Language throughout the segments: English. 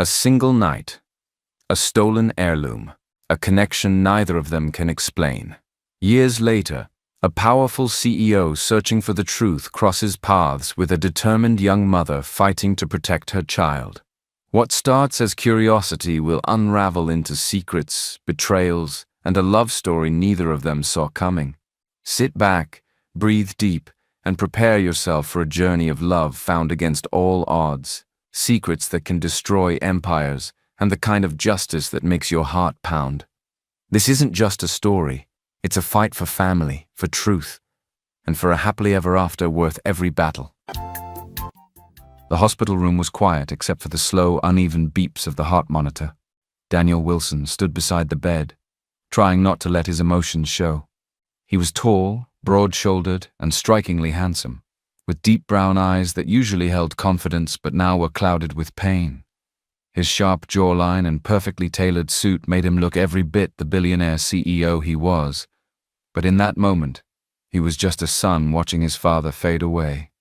A single night. A stolen heirloom. A connection neither of them can explain. Years later, a powerful CEO searching for the truth crosses paths with a determined young mother fighting to protect her child. What starts as curiosity will unravel into secrets, betrayals, and a love story neither of them saw coming. Sit back, breathe deep, and prepare yourself for a journey of love found against all odds, secrets that can destroy empires, and the kind of justice that makes your heart pound. This isn't just a story, it's a fight for family, for truth, and for a happily ever after worth every battle. The hospital room was quiet except for the slow, uneven beeps of the heart monitor. Daniel Wilson stood beside the bed, trying not to let his emotions show. He was tall, broad-shouldered, and strikingly handsome, with deep brown eyes that usually held confidence but now were clouded with pain. His sharp jawline and perfectly tailored suit made him look every bit the billionaire CEO he was. But in that moment, he was just a son watching his father fade away.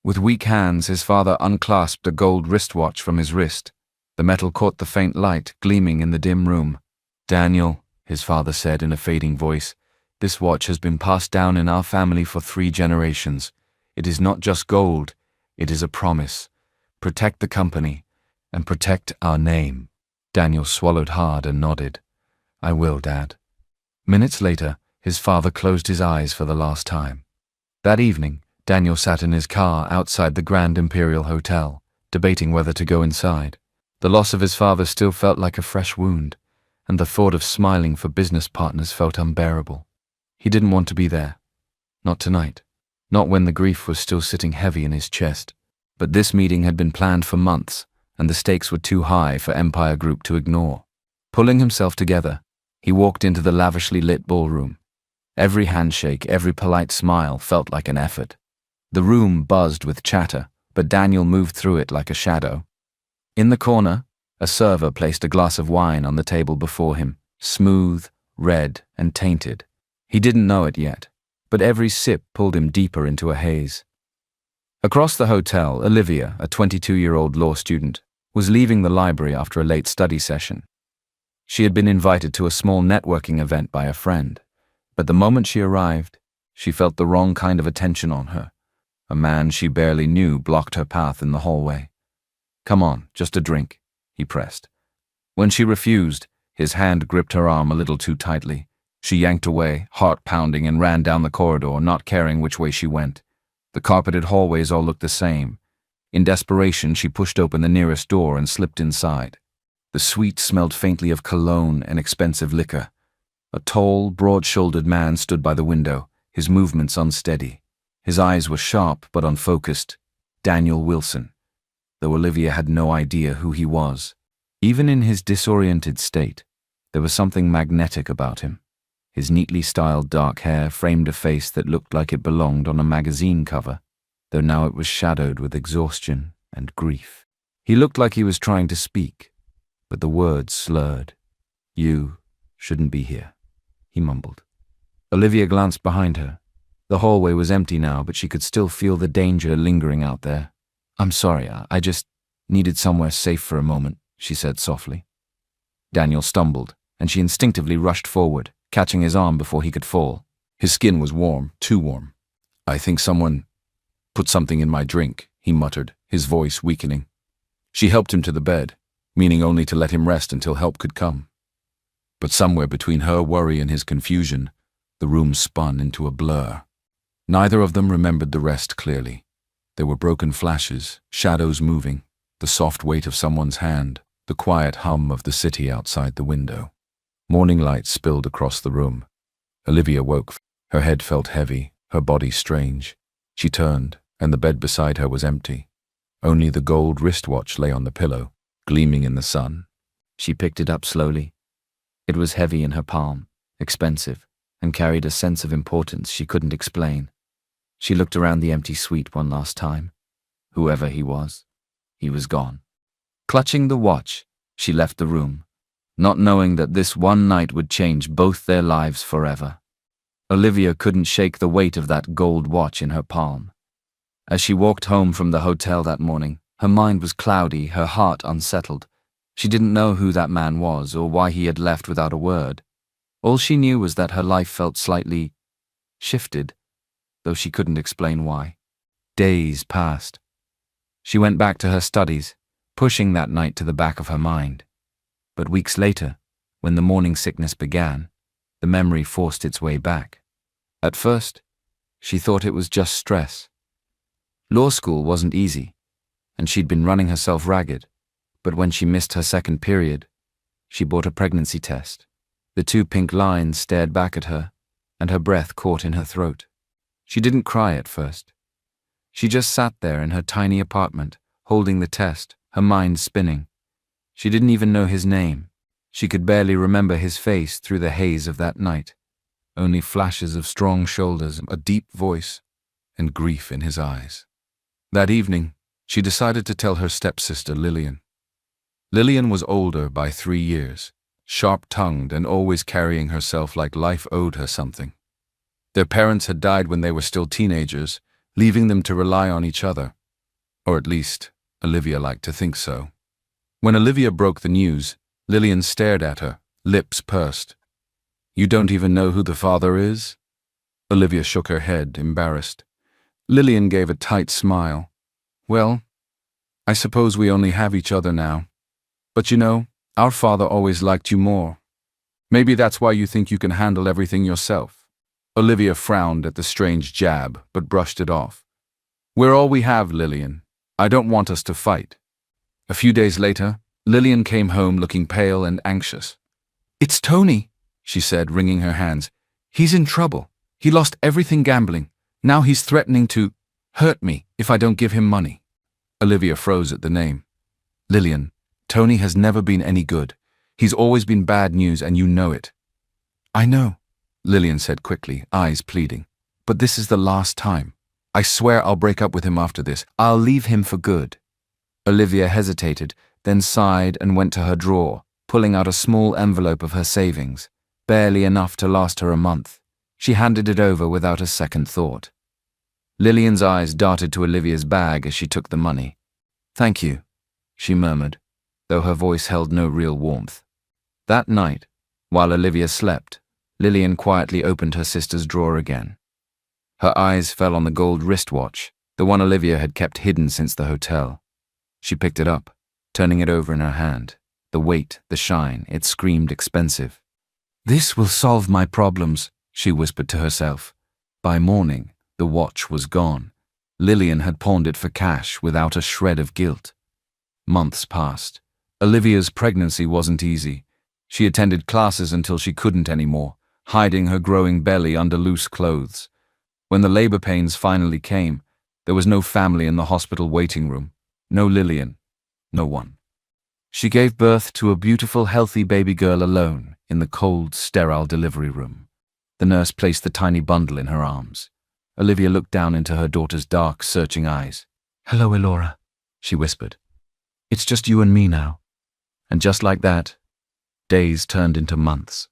With weak hands, his father unclasped a gold wristwatch from his wrist. The metal caught the faint light gleaming in the dim room. "Daniel," his father said in a fading voice, "this watch has been passed down in our family for 3 generations. It is not just gold, it is a promise. Protect the company, and protect our name." Daniel swallowed hard and nodded. "I will, Dad." Minutes later, his father closed his eyes for the last time. That evening, Daniel sat in his car outside the Grand Imperial Hotel, debating whether to go inside. The loss of his father still felt like a fresh wound, and the thought of smiling for business partners felt unbearable. He didn't want to be there. Not tonight. Not when the grief was still sitting heavy in his chest. But this meeting had been planned for months, and the stakes were too high for Empire Group to ignore. Pulling himself together, he walked into the lavishly lit ballroom. Every handshake, every polite smile felt like an effort. The room buzzed with chatter, but Daniel moved through it like a shadow. In the corner, a server placed a glass of wine on the table before him, smooth, red, and tainted. He didn't know it yet, but every sip pulled him deeper into a haze. Across the hotel, Olivia, a 22-year-old law student, was leaving the library after a late study session. She had been invited to a small networking event by a friend, but the moment she arrived, she felt the wrong kind of attention on her. A man she barely knew blocked her path in the hallway. "Come on, just a drink," he pressed. When she refused, his hand gripped her arm a little too tightly. She yanked away, heart pounding, and ran down the corridor, not caring which way she went. The carpeted hallways all looked the same. In desperation, she pushed open the nearest door and slipped inside. The suite smelled faintly of cologne and expensive liquor. A tall, broad-shouldered man stood by the window, his movements unsteady. His eyes were sharp but unfocused. Daniel Wilson, though Olivia had no idea who he was. Even in his disoriented state, there was something magnetic about him. His neatly styled dark hair framed a face that looked like it belonged on a magazine cover, though now it was shadowed with exhaustion and grief. He looked like he was trying to speak, but the words slurred. "You shouldn't be here," he mumbled. Olivia glanced behind her. The hallway was empty now, but she could still feel the danger lingering out there. "I'm sorry, I just needed somewhere safe for a moment," she said softly. Daniel stumbled, and she instinctively rushed forward, catching his arm before he could fall. His skin was warm, too warm. "I think someone put something in my drink," he muttered, his voice weakening. She helped him to the bed, meaning only to let him rest until help could come. But somewhere between her worry and his confusion, the room spun into a blur. Neither of them remembered the rest clearly. There were broken flashes, shadows moving, the soft weight of someone's hand, the quiet hum of the city outside the window. Morning light spilled across the room. Olivia woke. Her head felt heavy, her body strange. She turned, and the bed beside her was empty. Only the gold wristwatch lay on the pillow, gleaming in the sun. She picked it up slowly. It was heavy in her palm, expensive, and carried a sense of importance she couldn't explain. She looked around the empty suite one last time. Whoever he was gone. Clutching the watch, she left the room, not knowing that this one night would change both their lives forever. Olivia couldn't shake the weight of that gold watch in her palm. As she walked home from the hotel that morning, her mind was cloudy, her heart unsettled. She didn't know who that man was or why he had left without a word. All she knew was that her life felt slightly shifted, though she couldn't explain why. Days passed. She went back to her studies, pushing that night to the back of her mind. But weeks later, when the morning sickness began, the memory forced its way back. At first, she thought it was just stress. Law school wasn't easy, and she'd been running herself ragged. But when she missed her second period, she bought a pregnancy test. The two pink lines stared back at her, and her breath caught in her throat. She didn't cry at first. She just sat there in her tiny apartment, holding the test, her mind spinning. She didn't even know his name. She could barely remember his face through the haze of that night. Only flashes of strong shoulders, a deep voice, and grief in his eyes. That evening, she decided to tell her stepsister Lillian. Lillian was older by 3 years, sharp-tongued and always carrying herself like life owed her something. Their parents had died when they were still teenagers, leaving them to rely on each other. Or at least, Olivia liked to think so. When Olivia broke the news, Lillian stared at her, lips pursed. "You don't even know who the father is?" Olivia shook her head, embarrassed. Lillian gave a tight smile. "Well, I suppose we only have each other now. But you know, our father always liked you more. Maybe that's why you think you can handle everything yourself." Olivia frowned at the strange jab, but brushed it off. "We're all we have, Lillian. I don't want us to fight." A few days later, Lillian came home looking pale and anxious. "It's Tony," she said, wringing her hands. "He's in trouble. He lost everything gambling. Now he's threatening to hurt me if I don't give him money." Olivia froze at the name. "Lillian, Tony has never been any good. He's always been bad news, and you know it." "I know," Lillian said quickly, eyes pleading. "But this is the last time. I swear I'll break up with him after this. I'll leave him for good." Olivia hesitated, then sighed and went to her drawer, pulling out a small envelope of her savings, barely enough to last her a month. She handed it over without a second thought. Lillian's eyes darted to Olivia's bag as she took the money. "Thank you," she murmured, though her voice held no real warmth. That night, while Olivia slept, Lillian quietly opened her sister's drawer again. Her eyes fell on the gold wristwatch, the one Olivia had kept hidden since the hotel. She picked it up, turning it over in her hand. The weight, the shine, it screamed expensive. "This will solve my problems," she whispered to herself. By morning, the watch was gone. Lillian had pawned it for cash without a shred of guilt. Months passed. Olivia's pregnancy wasn't easy. She attended classes until she couldn't anymore, hiding her growing belly under loose clothes. When the labor pains finally came, there was no family in the hospital waiting room. No Lillian. No one. She gave birth to a beautiful, healthy baby girl alone in the cold, sterile delivery room. The nurse placed the tiny bundle in her arms. Olivia looked down into her daughter's dark, searching eyes. "Hello, Elora," she whispered. "It's just you and me now." And just like that, days turned into months.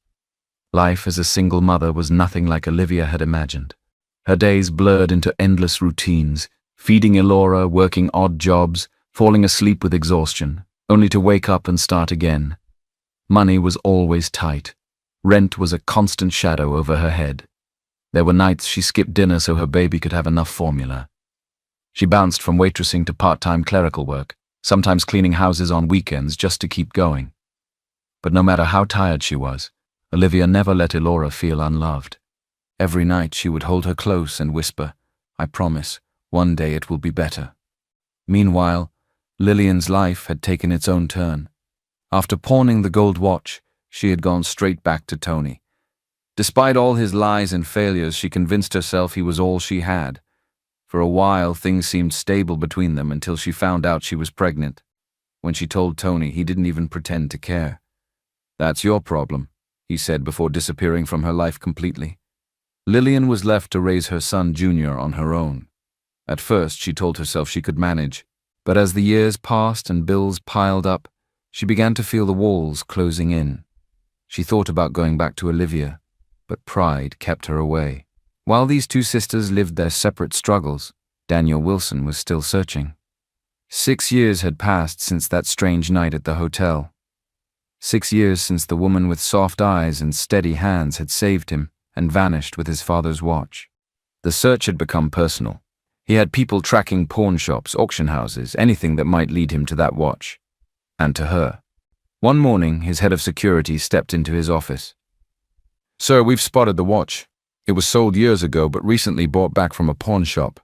Life as a single mother was nothing like Olivia had imagined. Her days blurred into endless routines, feeding Elora, working odd jobs, falling asleep with exhaustion, only to wake up and start again. Money was always tight. Rent was a constant shadow over her head. There were nights she skipped dinner so her baby could have enough formula. She bounced from waitressing to part-time clerical work, sometimes cleaning houses on weekends just to keep going. But no matter how tired she was, Olivia never let Elora feel unloved. Every night she would hold her close and whisper, "I promise, one day it will be better." Meanwhile, Lillian's life had taken its own turn. After pawning the gold watch, she had gone straight back to Tony. Despite all his lies and failures, she convinced herself he was all she had. For a while, things seemed stable between them until she found out she was pregnant. When she told Tony, he didn't even pretend to care. "That's your problem," he said before disappearing from her life completely. Lillian was left to raise her son Junior on her own. At first, she told herself she could manage, but as the years passed and bills piled up, she began to feel the walls closing in. She thought about going back to Olivia, but pride kept her away. While these two sisters lived their separate struggles, Daniel Wilson was still searching. 6 years had passed since that strange night at the hotel. 6 years since the woman with soft eyes and steady hands had saved him and vanished with his father's watch. The search had become personal. He had people tracking pawn shops, auction houses, anything that might lead him to that watch. And to her. One morning, his head of security stepped into his office. "Sir, we've spotted the watch. It was sold years ago, but recently bought back from a pawn shop."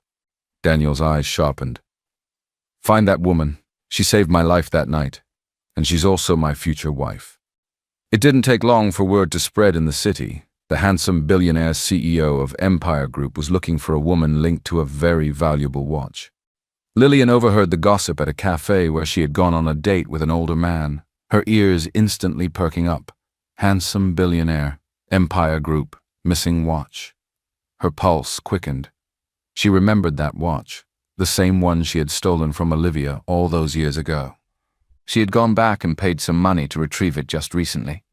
Daniel's eyes sharpened. "Find that woman. She saved my life that night. And she's also my future wife." It didn't take long for word to spread in the city. The handsome billionaire CEO of Empire Group was looking for a woman linked to a very valuable watch. Lillian overheard the gossip at a cafe where she had gone on a date with an older man, her ears instantly perking up. Handsome billionaire, Empire Group, missing watch. Her pulse quickened. She remembered that watch, the same one she had stolen from Olivia all those years ago. She had gone back and paid some money to retrieve it just recently.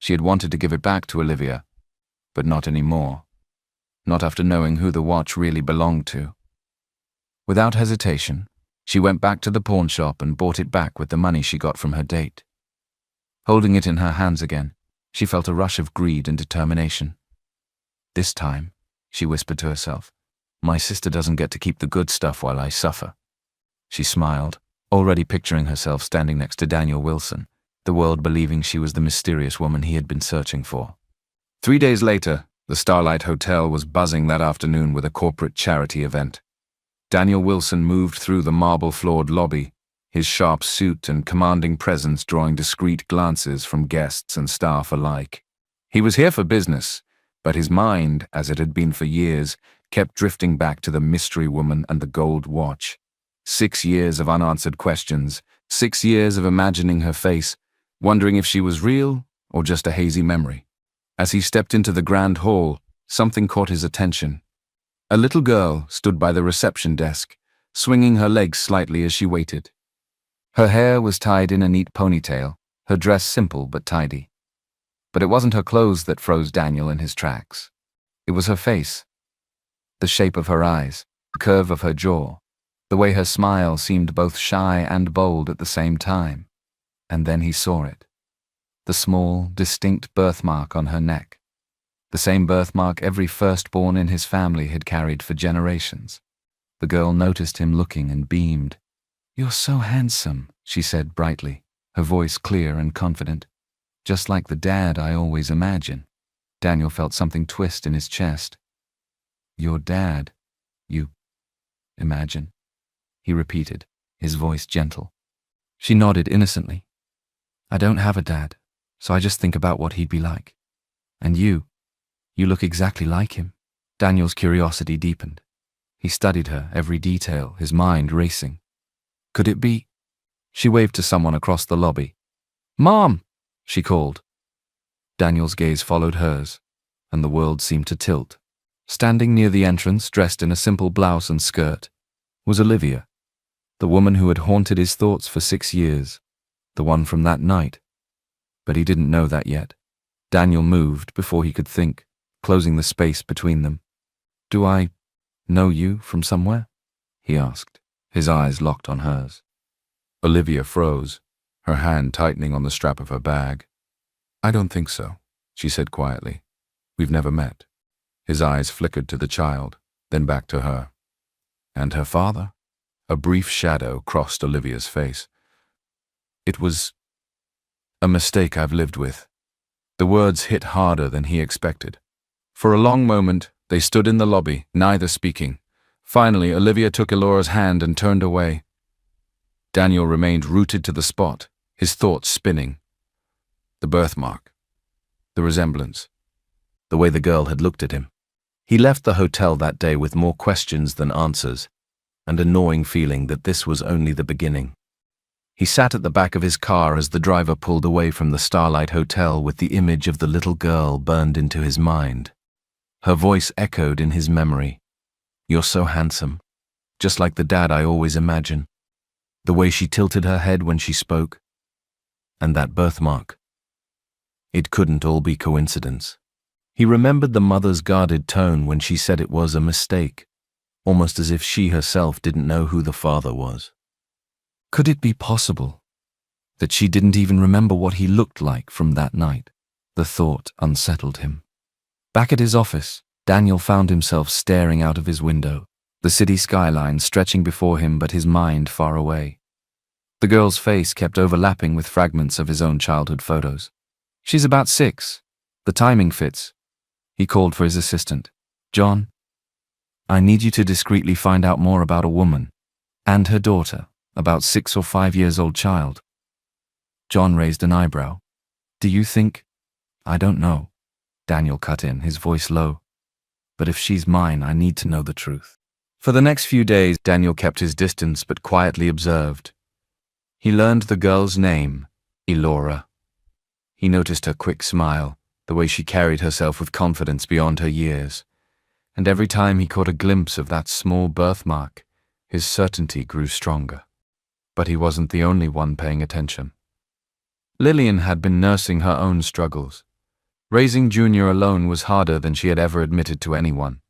She had wanted to give it back to Olivia, but not anymore. Not after knowing who the watch really belonged to. Without hesitation, she went back to the pawn shop and bought it back with the money she got from her date. Holding it in her hands again, she felt a rush of greed and determination. "This time," she whispered to herself, "my sister doesn't get to keep the good stuff while I suffer." She smiled, already picturing herself standing next to Daniel Wilson, the world believing she was the mysterious woman he had been searching for. 3 days later, the Starlight Hotel was buzzing that afternoon with a corporate charity event. Daniel Wilson moved through the marble-floored lobby, his sharp suit and commanding presence drawing discreet glances from guests and staff alike. He was here for business, but his mind, as it had been for years, kept drifting back to the mystery woman and the gold watch. 6 years of unanswered questions, 6 years of imagining her face, wondering if she was real or just a hazy memory. As he stepped into the grand hall, something caught his attention. A little girl stood by the reception desk, swinging her legs slightly as she waited. Her hair was tied in a neat ponytail, her dress simple but tidy. But it wasn't her clothes that froze Daniel in his tracks. It was her face. The shape of her eyes, the curve of her jaw, the way her smile seemed both shy and bold at the same time. And then he saw it. The small, distinct birthmark on her neck. The same birthmark every firstborn in his family had carried for generations. The girl noticed him looking and beamed. "You're so handsome," she said brightly, her voice clear and confident. "Just like the dad I always imagine." Daniel felt something twist in his chest. "Your dad, you imagine?" he repeated, his voice gentle. She nodded innocently. "I don't have a dad, so I just think about what he'd be like. And you look exactly like him." Daniel's curiosity deepened. He studied her, every detail, his mind racing. Could it be? She waved to someone across the lobby. "Mom!" she called. Daniel's gaze followed hers, and the world seemed to tilt. Standing near the entrance, dressed in a simple blouse and skirt, was Olivia, the woman who had haunted his thoughts for 6 years, the one from that night. But he didn't know that yet. Daniel moved before he could think, closing the space between them. "Do I know you from somewhere?" he asked, his eyes locked on hers. Olivia froze, her hand tightening on the strap of her bag. "I don't think so," she said quietly. "We've never met." His eyes flickered to the child, then back to her. "And her father?" A brief shadow crossed Olivia's face. "It was a mistake I've lived with." The words hit harder than he expected. For a long moment, they stood in the lobby, neither speaking. Finally, Olivia took Elora's hand and turned away. Daniel remained rooted to the spot, his thoughts spinning. The birthmark. The resemblance. The way the girl had looked at him. He left the hotel that day with more questions than answers, and a gnawing feeling that this was only the beginning. He sat at the back of his car as the driver pulled away from the Starlight Hotel with the image of the little girl burned into his mind. Her voice echoed in his memory. "You're so handsome, just like the dad I always imagine." The way she tilted her head when she spoke. And that birthmark. It couldn't all be coincidence. He remembered the mother's guarded tone when she said it was a mistake, almost as if she herself didn't know who the father was. Could it be possible that she didn't even remember what he looked like from that night? The thought unsettled him. Back at his office, Daniel found himself staring out of his window, the city skyline stretching before him but his mind far away. The girl's face kept overlapping with fragments of his own childhood photos. She's about 6. The timing fits. He called for his assistant. John, I need you to discreetly find out more about a woman and her daughter, about 6 or 5 years old child. John raised an eyebrow. Do you think? I don't know. Daniel cut in, his voice low. But if she's mine, I need to know the truth. For the next few days, Daniel kept his distance but quietly observed. He learned the girl's name, Elora. He noticed her quick smile, the way she carried herself with confidence beyond her years. And every time he caught a glimpse of that small birthmark, his certainty grew stronger. But he wasn't the only one paying attention. Lillian had been nursing her own struggles. Raising Junior alone was harder than she had ever admitted to anyone.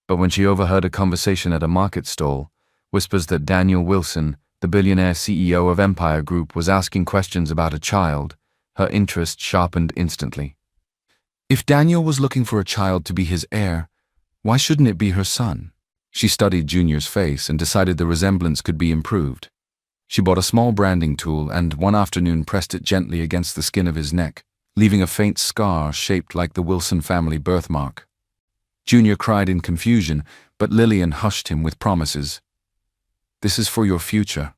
But when she overheard a conversation at a market stall, whispers that Daniel Wilson, the billionaire CEO of Empire Group, was asking questions about a child, her interest sharpened instantly. If Daniel was looking for a child to be his heir, why shouldn't it be her son? She studied Junior's face and decided the resemblance could be improved. She bought a small branding tool and one afternoon pressed it gently against the skin of his neck, leaving a faint scar shaped like the Wilson family birthmark. Junior cried in confusion, but Lillian hushed him with promises. This is for your future.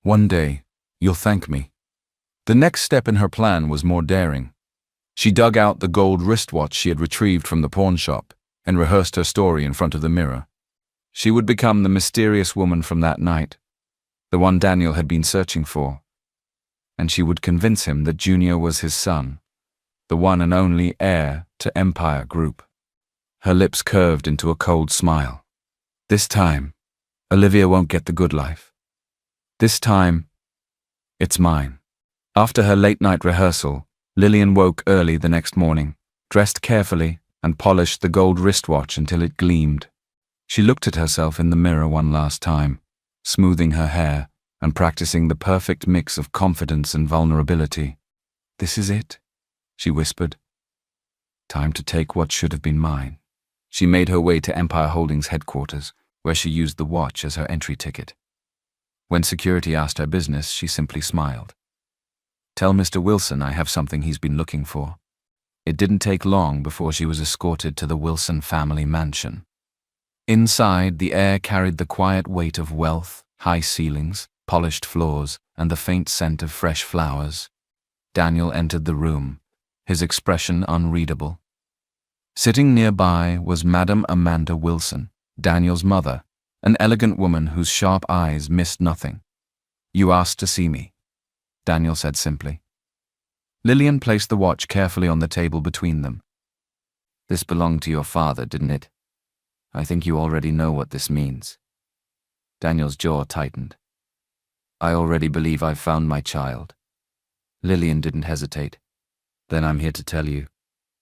One day, you'll thank me. The next step in her plan was more daring. She dug out the gold wristwatch she had retrieved from the pawn shop and rehearsed her story in front of the mirror. She would become the mysterious woman from that night, the one Daniel had been searching for. And she would convince him that Junior was his son, the one and only heir to Empire Group. Her lips curved into a cold smile. This time, Olivia won't get the good life. This time, it's mine. After her late-night rehearsal, Lillian woke early the next morning, dressed carefully, and polished the gold wristwatch until it gleamed. She looked at herself in the mirror one last time, smoothing her hair and practicing the perfect mix of confidence and vulnerability. This is it, she whispered. Time to take what should have been mine. She made her way to Empire Holdings headquarters, where she used the watch as her entry ticket. When security asked her business, she simply smiled. Tell Mr. Wilson I have something he's been looking for. It didn't take long before she was escorted to the Wilson family mansion. Inside, the air carried the quiet weight of wealth, high ceilings, polished floors, and the faint scent of fresh flowers. Daniel entered the room, his expression unreadable. Sitting nearby was Madame Amanda Wilson, Daniel's mother, an elegant woman whose sharp eyes missed nothing. You asked to see me, Daniel said simply. Lillian placed the watch carefully on the table between them. This belonged to your father, didn't it? I think you already know what this means. Daniel's jaw tightened. I already believe I've found my child. Lillian didn't hesitate. Then I'm here to tell you,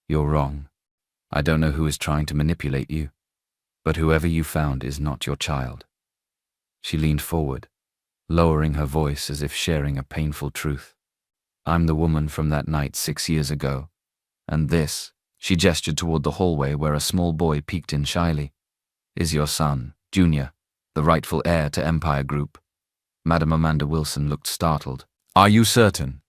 you're wrong. I don't know who is trying to manipulate you, but whoever you found is not your child. She leaned forward, lowering her voice as if sharing a painful truth. I'm the woman from that night 6 years ago, and this, she gestured toward the hallway where a small boy peeked in shyly, is your son, Junior, the rightful heir to Empire Group. Madame Amanda Wilson looked startled. Are you certain?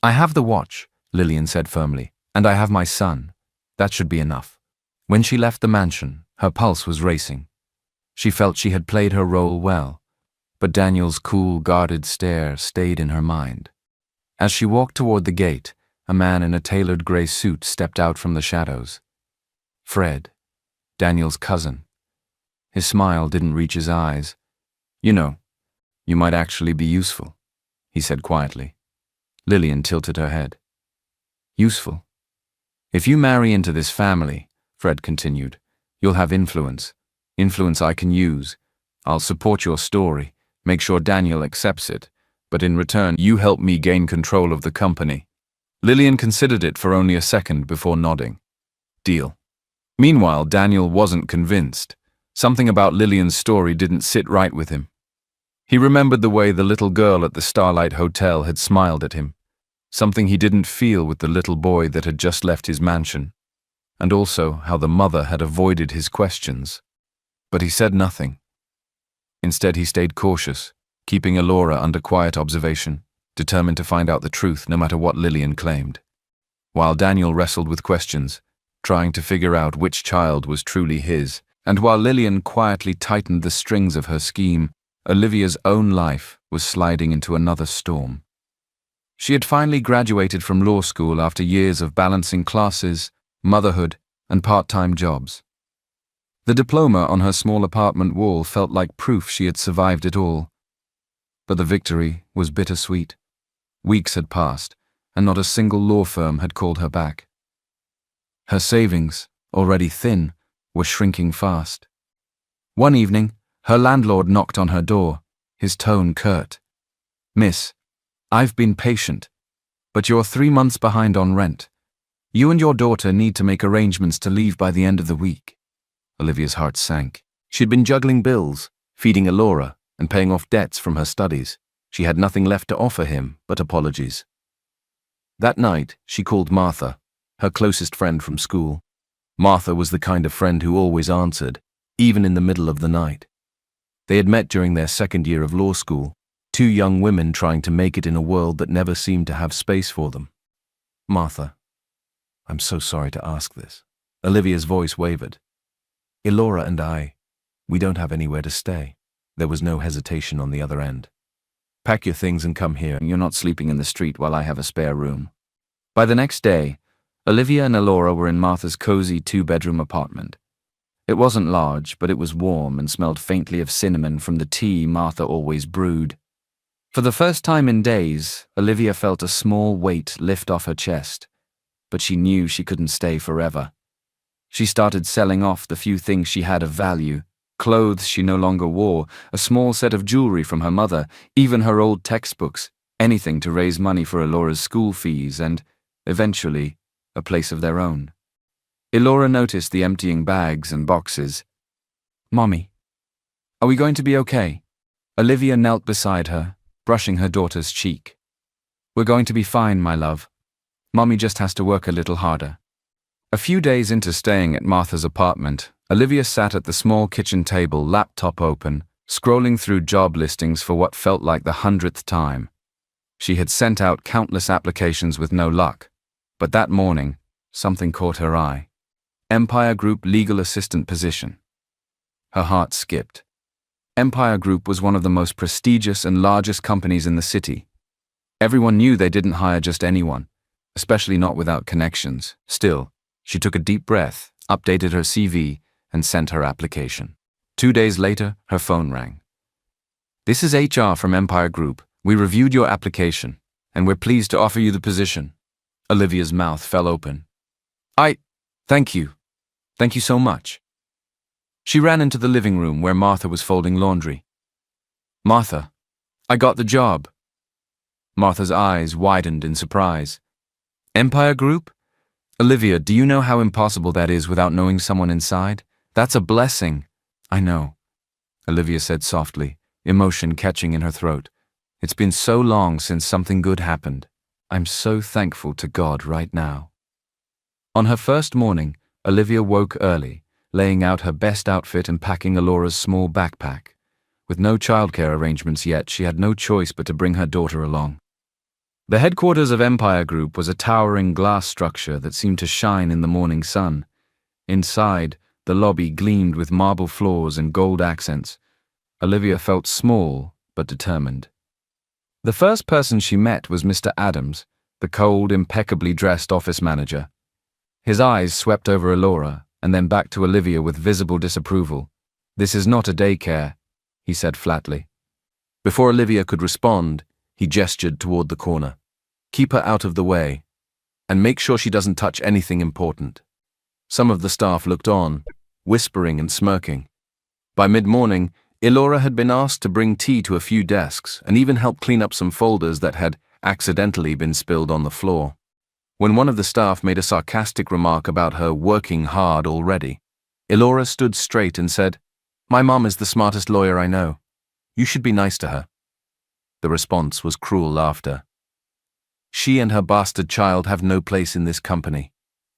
I have the watch, Lillian said firmly, and I have my son. That should be enough. When she left the mansion, her pulse was racing. She felt she had played her role well, but Daniel's cool, guarded stare stayed in her mind. As she walked toward the gate, a man in a tailored gray suit stepped out from the shadows. Fred, Daniel's cousin. His smile didn't reach his eyes. You know, you might actually be useful, he said quietly. Lillian tilted her head. Useful? If you marry into this family, Fred continued, you'll have influence. Influence I can use. I'll support your story, make sure Daniel accepts it, but in return you help me gain control of the company. Lillian considered it for only a second before nodding. Deal. Meanwhile, Daniel wasn't convinced. Something about Lillian's story didn't sit right with him. He remembered the way the little girl at the Starlight Hotel had smiled at him, something he didn't feel with the little boy that had just left his mansion, and also how the mother had avoided his questions. But he said nothing. Instead, he stayed cautious, keeping Elora under quiet observation, determined to find out the truth no matter what Lillian claimed. While Daniel wrestled with questions, trying to figure out which child was truly his, and while Lillian quietly tightened the strings of her scheme, Olivia's own life was sliding into another storm. She had finally graduated from law school after years of balancing classes, motherhood, and part-time jobs. The diploma on her small apartment wall felt like proof she had survived it all. But the victory was bittersweet. Weeks had passed, and not a single law firm had called her back. Her savings, already thin, were shrinking fast. One evening, her landlord knocked on her door, his tone curt. "Miss, I've been patient, but you're 3 months behind on rent. You and your daughter need to make arrangements to leave by the end of the week." Olivia's heart sank. She'd been juggling bills, feeding Elora, and paying off debts from her studies. She had nothing left to offer him but apologies. That night, she called Martha, her closest friend from school. Martha was the kind of friend who always answered, even in the middle of the night. They had met during their second year of law school, two young women trying to make it in a world that never seemed to have space for them. "Martha, I'm so sorry to ask this." Olivia's voice wavered. "Elora and we don't have anywhere to stay." There was no hesitation on the other end. "Pack your things and come here. You're not sleeping in the street while I have a spare room." By the next day, Olivia and Elora were in Martha's cozy 2-bedroom apartment. It wasn't large, but it was warm and smelled faintly of cinnamon from the tea Martha always brewed. For the first time in days, Olivia felt a small weight lift off her chest, but she knew she couldn't stay forever. She started selling off the few things she had of value, clothes she no longer wore, a small set of jewelry from her mother, even her old textbooks, anything to raise money for Elora's school fees and, eventually, a place of their own. Elora noticed the emptying bags and boxes. "Mommy, are we going to be okay?" Olivia knelt beside her, brushing her daughter's cheek. "We're going to be fine, my love. Mommy just has to work a little harder." A few days into staying at Martha's apartment, Olivia sat at the small kitchen table, laptop open, scrolling through job listings for what felt like the 100th time. She had sent out countless applications with no luck, but that morning, something caught her eye. Empire Group legal assistant position. Her heart skipped. Empire Group was one of the most prestigious and largest companies in the city. Everyone knew they didn't hire just anyone, especially not without connections. Still, she took a deep breath, updated her CV, and sent her application. 2 days later, her phone rang. "This is HR from Empire Group. We reviewed your application, and we're pleased to offer you the position." Olivia's mouth fell open. Thank you. Thank you so much." She ran into the living room where Martha was folding laundry. "Martha, I got the job." Martha's eyes widened in surprise. "Empire Group? Olivia, do you know how impossible that is without knowing someone inside? That's a blessing." "I know," Olivia said softly, emotion catching in her throat. "It's been so long since something good happened. I'm so thankful to God right now." On her first morning, Olivia woke early, laying out her best outfit and packing Elora's small backpack. With no childcare arrangements yet, she had no choice but to bring her daughter along. The headquarters of Empire Group was a towering glass structure that seemed to shine in the morning sun. Inside, the lobby gleamed with marble floors and gold accents. Olivia felt small but determined. The first person she met was Mr. Adams, the cold, impeccably dressed office manager. His eyes swept over Elora and then back to Olivia with visible disapproval. "This is not a daycare," he said flatly. Before Olivia could respond, he gestured toward the corner. "Keep her out of the way, and make sure she doesn't touch anything important." Some of the staff looked on, whispering and smirking. By mid-morning, Elora had been asked to bring tea to a few desks and even help clean up some folders that had accidentally been spilled on the floor. When one of the staff made a sarcastic remark about her working hard already, Elora stood straight and said, "My mom is the smartest lawyer I know. You should be nice to her. The response was cruel laughter. She and her bastard child have no place in this company,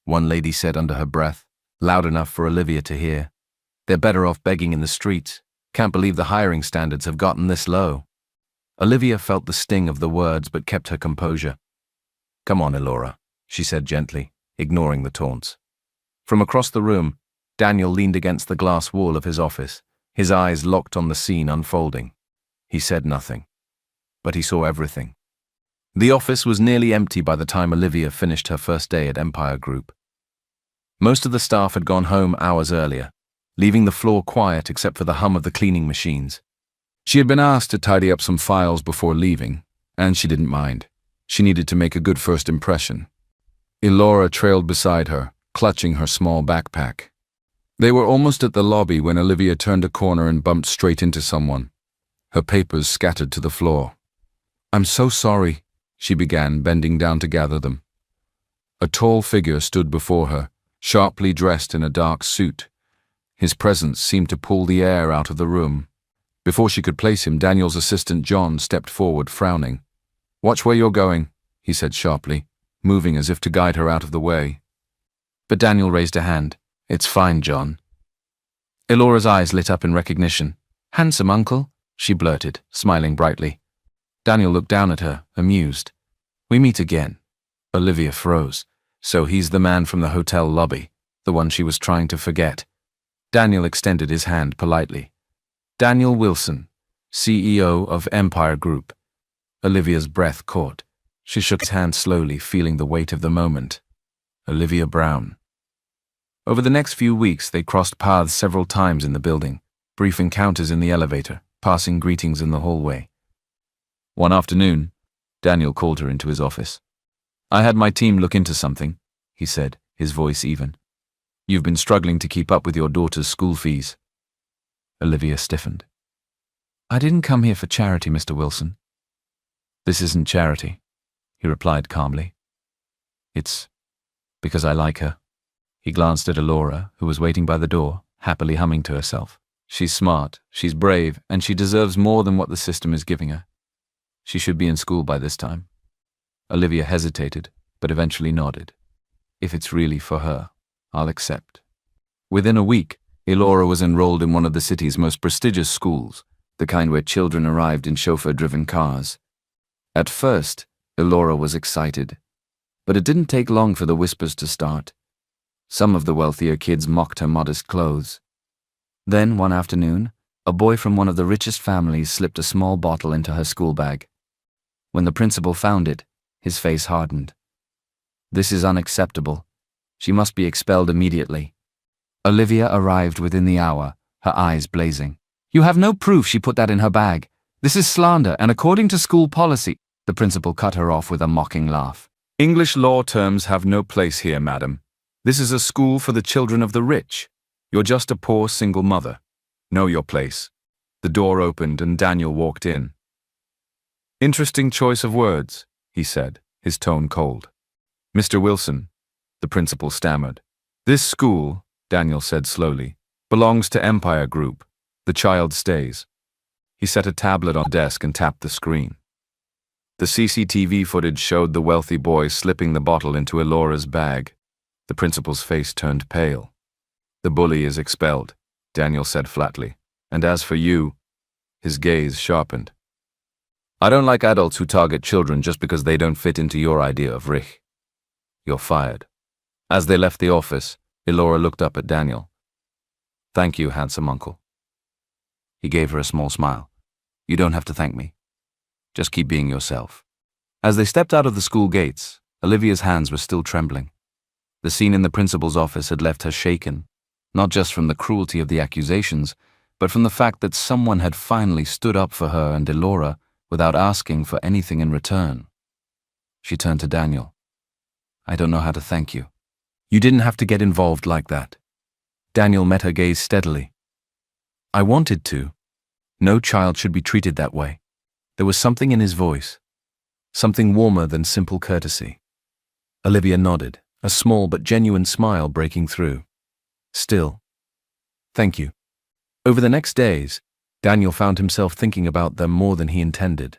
one lady said under her breath, loud enough for Olivia to hear. They're better off begging in the streets. Can't believe the hiring standards have gotten this low. Olivia felt the sting of the words but kept her composure. Come on, Elora, she said gently, ignoring the taunts. From across the room, Daniel leaned against the glass wall of his office, his eyes locked on the scene unfolding. He said nothing, but he saw everything. The office was nearly empty by the time Olivia finished her first day at Empire Group. Most of the staff had gone home hours earlier, leaving the floor quiet except for the hum of the cleaning machines. She had been asked to tidy up some files before leaving, and she didn't mind. She needed to make a good first impression. Elora trailed beside her, clutching her small backpack. They were almost at the lobby when Olivia turned a corner and bumped straight into someone. Her papers scattered to the floor. I'm so sorry, she began, bending down to gather them. A tall figure stood before her, sharply dressed in a dark suit. His presence seemed to pull the air out of the room. Before she could place him, Daniel's assistant John stepped forward, frowning. Watch where you're going, he said sharply, moving as if to guide her out of the way. But Daniel raised a hand. It's fine, John. Elora's eyes lit up in recognition. Handsome uncle, she blurted, smiling brightly. Daniel looked down at her, amused. We meet again. Olivia froze. So he's the man from the hotel lobby, the one she was trying to forget. Daniel extended his hand politely. Daniel Wilson, CEO of Empire Group. Olivia's breath caught. She shook his hand slowly, feeling the weight of the moment. Olivia Brown. Over the next few weeks, they crossed paths several times in the building, brief encounters in the elevator, passing greetings in the hallway. One afternoon, Daniel called her into his office. I had my team look into something, he said, his voice even. You've been struggling to keep up with your daughter's school fees. Olivia stiffened. I didn't come here for charity, Mr. Wilson. This isn't charity, he replied calmly. It's because I like her. He glanced at Elora, who was waiting by the door, happily humming to herself. She's smart, she's brave, and she deserves more than what the system is giving her. She should be in school by this time. Olivia hesitated, but eventually nodded. If it's really for her, I'll accept. Within a week, Elora was enrolled in one of the city's most prestigious schools, the kind where children arrived in chauffeur-driven cars. At first, Elora was excited, but it didn't take long for the whispers to start. Some of the wealthier kids mocked her modest clothes. Then, one afternoon, a boy from one of the richest families slipped a small bottle into her school bag. When the principal found it, his face hardened. This is unacceptable. She must be expelled immediately. Olivia arrived within the hour, her eyes blazing. You have no proof she put that in her bag. This is slander, and according to school policy, the principal cut her off with a mocking laugh. English law terms have no place here, madam. This is a school for the children of the rich. You're just a poor single mother. Know your place. The door opened and Daniel walked in. Interesting choice of words, he said, his tone cold. Mr. Wilson, the principal stammered. This school, Daniel said slowly, belongs to Empire Group. The child stays. He set a tablet on the desk and tapped the screen. The CCTV footage showed the wealthy boy slipping the bottle into Elora's bag. The principal's face turned pale. The bully is expelled, Daniel said flatly. And as for you, his gaze sharpened. I don't like adults who target children just because they don't fit into your idea of rich. You're fired. As they left the office, Elora looked up at Daniel. Thank you, handsome uncle. He gave her a small smile. You don't have to thank me. Just keep being yourself. As they stepped out of the school gates, Olivia's hands were still trembling. The scene in the principal's office had left her shaken, not just from the cruelty of the accusations, but from the fact that someone had finally stood up for her and Elora without asking for anything in return. She turned to Daniel. I don't know how to thank you. You didn't have to get involved like that. Daniel met her gaze steadily. I wanted to. No child should be treated that way. There was something in his voice, something warmer than simple courtesy. Olivia nodded, a small but genuine smile breaking through. Still, thank you. Over the next days, Daniel found himself thinking about them more than he intended.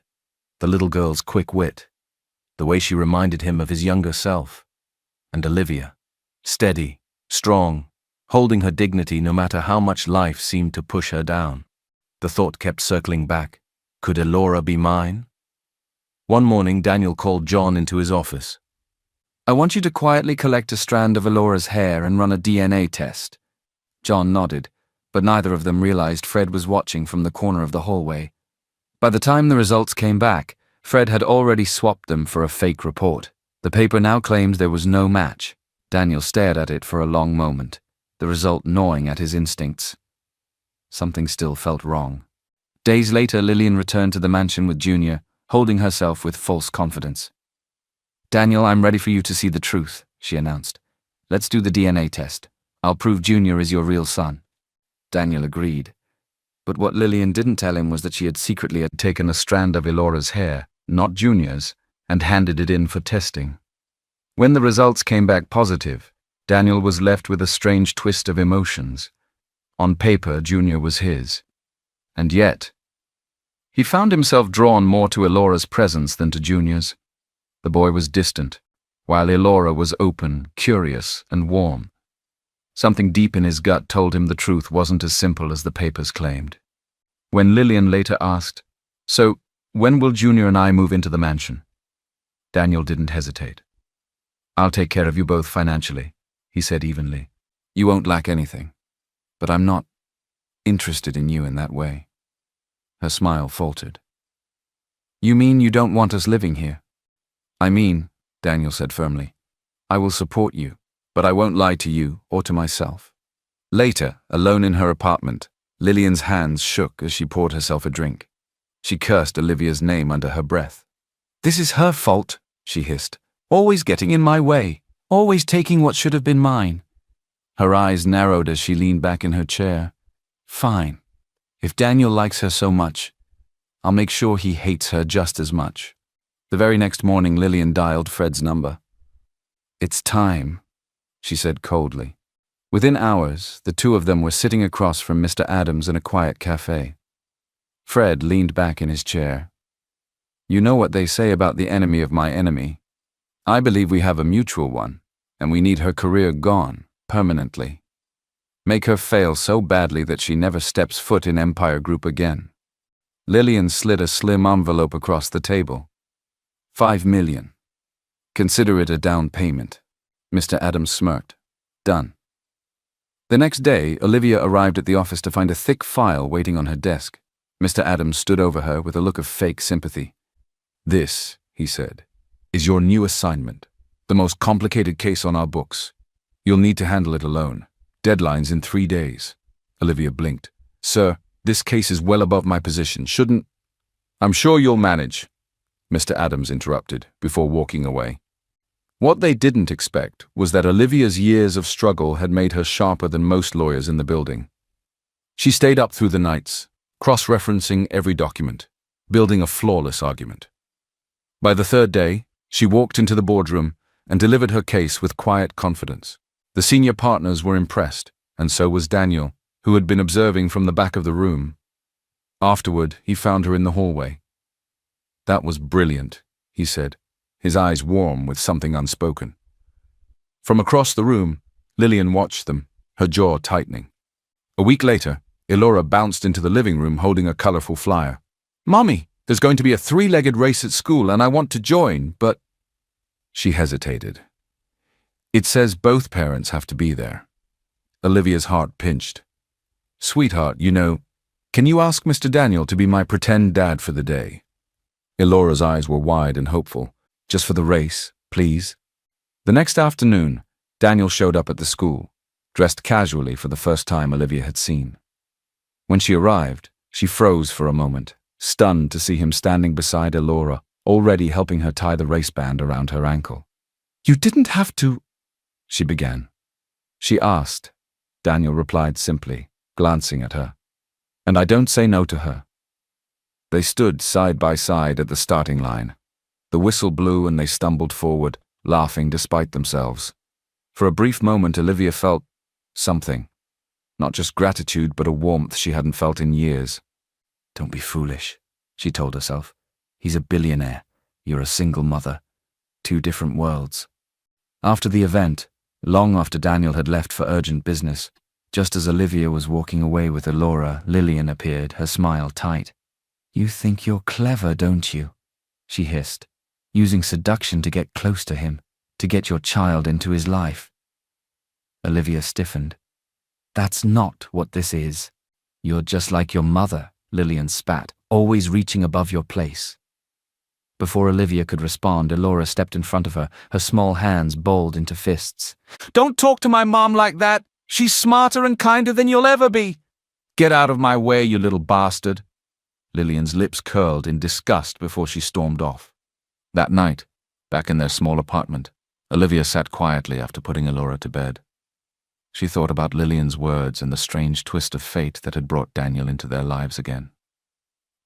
The little girl's quick wit, the way she reminded him of his younger self, and Olivia, steady, strong, holding her dignity no matter how much life seemed to push her down. The thought kept circling back. Could Elora be mine? One morning, Daniel called John into his office. I want you to quietly collect a strand of Elora's hair and run a DNA test. John nodded, but neither of them realized Fred was watching from the corner of the hallway. By the time the results came back, Fred had already swapped them for a fake report. The paper now claimed there was no match. Daniel stared at it for a long moment, the result gnawing at his instincts. Something still felt wrong. Days later, Lillian returned to the mansion with Junior, holding herself with false confidence. Daniel, I'm ready for you to see the truth, she announced. Let's do the DNA test. I'll prove Junior is your real son. Daniel agreed. But what Lillian didn't tell him was that she had secretly taken a strand of Elora's hair, not Junior's, and handed it in for testing. When the results came back positive, Daniel was left with a strange twist of emotions. On paper, Junior was his. And yet, he found himself drawn more to Elora's presence than to Junior's. The boy was distant, while Elora was open, curious, and warm. Something deep in his gut told him the truth wasn't as simple as the papers claimed. When Lillian later asked, "So, when will Junior and I move into the mansion?" Daniel didn't hesitate. "I'll take care of you both financially," he said evenly. "You won't lack anything. But I'm not interested in you in that way." Her smile faltered. "You mean you don't want us living here?" "I mean," Daniel said firmly, "I will support you, but I won't lie to you or to myself." Later, alone in her apartment, Lillian's hands shook as she poured herself a drink. She cursed Olivia's name under her breath. "This is her fault," she hissed. "Always getting in my way, always taking what should have been mine." Her eyes narrowed as she leaned back in her chair. "Fine. If Daniel likes her so much, I'll make sure he hates her just as much." The very next morning, Lillian dialed Fred's number. "It's time," she said coldly. Within hours, the two of them were sitting across from Mr. Adams in a quiet cafe. Fred leaned back in his chair. "You know what they say about the enemy of my enemy. I believe we have a mutual one, and we need her career gone, permanently. Make her fail so badly that she never steps foot in Empire Group again." Lillian slid a slim envelope across the table. $5 million. Consider it a down payment. Mr. Adams smirked. "Done." The next day, Olivia arrived at the office to find a thick file waiting on her desk. Mr. Adams stood over her with a look of fake sympathy. "This," he said, "is your new assignment. The most complicated case on our books. You'll need to handle it alone. Deadline's in 3 days." Olivia blinked. "Sir, this case is well above my position. Shouldn't—" "I'm sure you'll manage," Mr. Adams interrupted, before walking away. What they didn't expect was that Olivia's years of struggle had made her sharper than most lawyers in the building. She stayed up through the nights, cross-referencing every document, building a flawless argument. By the third day, she walked into the boardroom and delivered her case with quiet confidence. The senior partners were impressed, and so was Daniel, who had been observing from the back of the room. Afterward, he found her in the hallway. "That was brilliant," he said, his eyes warm with something unspoken. From across the room, Lillian watched them, her jaw tightening. A week later, Elora bounced into the living room holding a colorful flyer. "Mommy, there's going to be a 3-legged race at school and I want to join, but—" She hesitated. "It says both parents have to be there." Olivia's heart pinched. "Sweetheart, can you ask Mr. Daniel to be my pretend dad for the day?" Elora's eyes were wide and hopeful. "Just for the race, please." The next afternoon, Daniel showed up at the school, dressed casually for the first time Olivia had seen. When she arrived, she froze for a moment, stunned to see him standing beside Elora, already helping her tie the race band around her ankle. "You didn't have to—" she began. "She asked," Daniel replied simply, glancing at her. "And I don't say no to her." They stood side by side at the starting line. The whistle blew and they stumbled forward, laughing despite themselves. For a brief moment, Olivia felt something. Not just gratitude, but a warmth she hadn't felt in years. Don't be foolish, she told herself. He's a billionaire. You're a single mother. Two different worlds. After the event, long after Daniel had left for urgent business, just as Olivia was walking away with Elora, Lillian appeared, her smile tight. You think you're clever, don't you? She hissed, using seduction to get close to him, to get your child into his life. Olivia stiffened. That's not what this is. You're just like your mother, Lillian spat, always reaching above your place. Before Olivia could respond, Elora stepped in front of her, her small hands balled into fists. Don't talk to my mom like that. She's smarter and kinder than you'll ever be. Get out of my way, you little bastard. Lillian's lips curled in disgust before she stormed off. That night, back in their small apartment, Olivia sat quietly after putting Elora to bed. She thought about Lillian's words and the strange twist of fate that had brought Daniel into their lives again.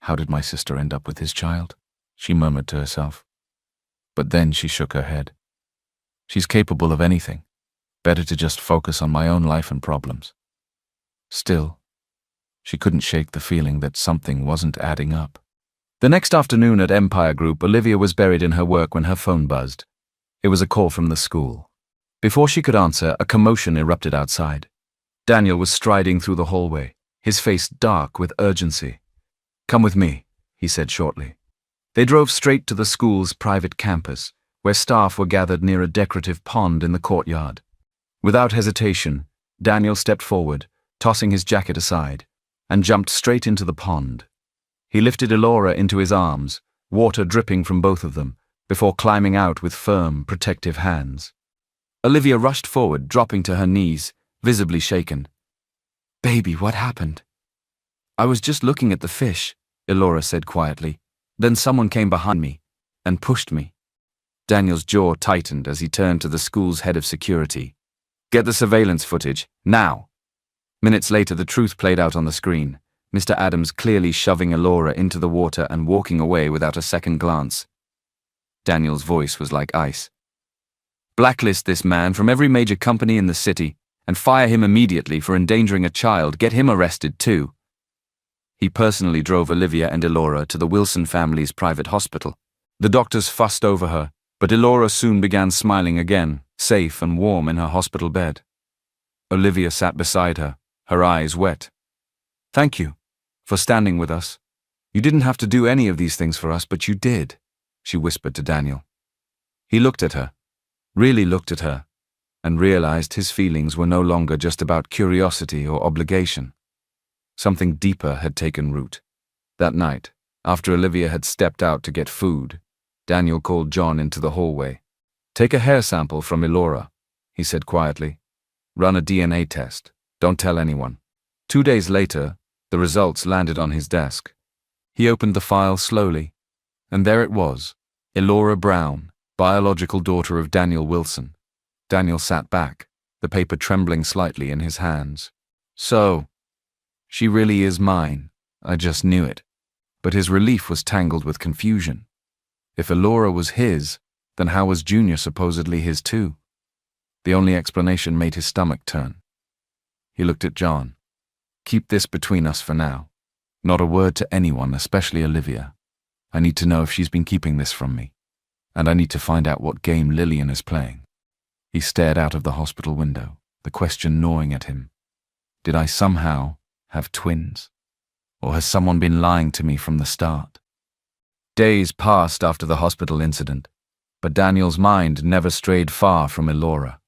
How did my sister end up with his child? She murmured to herself. But then she shook her head. She's capable of anything. Better to just focus on my own life and problems. Still, she couldn't shake the feeling that something wasn't adding up. The next afternoon at Empire Group, Olivia was buried in her work when her phone buzzed. It was a call from the school. Before she could answer, a commotion erupted outside. Daniel was striding through the hallway, his face dark with urgency. Come with me, he said shortly. They drove straight to the school's private campus, where staff were gathered near a decorative pond in the courtyard. Without hesitation, Daniel stepped forward, tossing his jacket aside, and jumped straight into the pond. He lifted Elora into his arms, water dripping from both of them, before climbing out with firm, protective hands. Olivia rushed forward, dropping to her knees, visibly shaken. Baby, what happened? I was just looking at the fish, Elora said quietly. Then someone came behind me and pushed me. Daniel's jaw tightened as he turned to the school's head of security. Get the surveillance footage, now! Minutes later, the truth played out on the screen, Mr. Adams clearly shoving Elora into the water and walking away without a second glance. Daniel's voice was like ice. Blacklist this man from every major company in the city and fire him immediately for endangering a child. Get him arrested too. He personally drove Olivia and Elora to the Wilson family's private hospital. The doctors fussed over her, but Elora soon began smiling again, safe and warm in her hospital bed. Olivia sat beside her, her eyes wet. Thank you for standing with us. You didn't have to do any of these things for us, but you did, she whispered to Daniel. He looked at her, really looked at her, and realized his feelings were no longer just about curiosity or obligation. Something deeper had taken root. That night, after Olivia had stepped out to get food, Daniel called John into the hallway. Take a hair sample from Elora, he said quietly. Run a DNA test. Don't tell anyone. 2 days later, the results landed on his desk. He opened the file slowly, and there it was, Elora Brown, biological daughter of Daniel Wilson. Daniel sat back, the paper trembling slightly in his hands. So, she really is mine. I just knew it. But his relief was tangled with confusion. If Elora was his, then how was Junior supposedly his too? The only explanation made his stomach turn. He looked at John. Keep this between us for now. Not a word to anyone, especially Olivia. I need to know if she's been keeping this from me. And I need to find out what game Lillian is playing. He stared out of the hospital window, the question gnawing at him. Did I somehow have twins? Or has someone been lying to me from the start? Days passed after the hospital incident, but Daniel's mind never strayed far from Elora.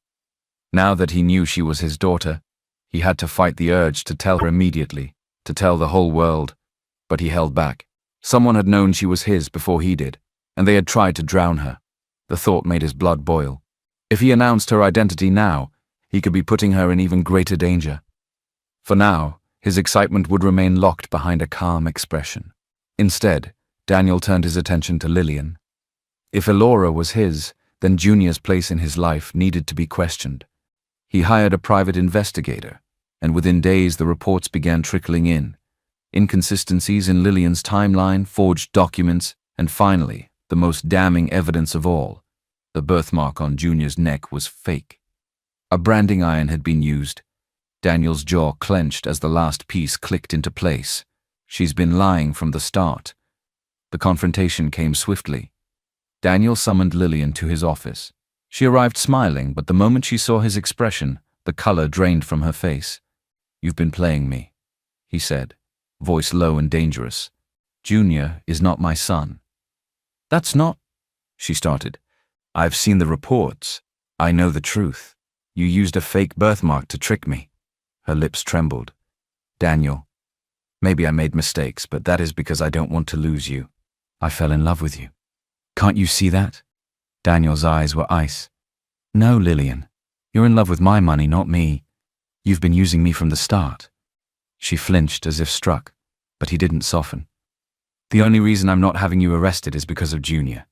Now that he knew she was his daughter, he had to fight the urge to tell her immediately, to tell the whole world, but he held back. Someone had known she was his before he did, and they had tried to drown her. The thought made his blood boil. If he announced her identity now, he could be putting her in even greater danger. For now, his excitement would remain locked behind a calm expression. Instead, Daniel turned his attention to Lillian. If Elora was his, then Junior's place in his life needed to be questioned. He hired a private investigator, and within days the reports began trickling in. Inconsistencies in Lillian's timeline, forged documents, and finally, the most damning evidence of all, the birthmark on Junior's neck was fake. A branding iron had been used. Daniel's jaw clenched as the last piece clicked into place. She's been lying from the start. The confrontation came swiftly. Daniel summoned Lillian to his office. She arrived smiling, but the moment she saw his expression, the color drained from her face. "You've been playing me," he said, voice low and dangerous. "Junior is not my son." "That's not," she started. "I've seen the reports. I know the truth. You used a fake birthmark to trick me." Her lips trembled. "Daniel, maybe I made mistakes, but that is because I don't want to lose you. I fell in love with you. Can't you see that?" Daniel's eyes were ice. "No, Lillian. You're in love with my money, not me. You've been using me from the start." She flinched as if struck, but he didn't soften. "The only reason I'm not having you arrested is because of Junior.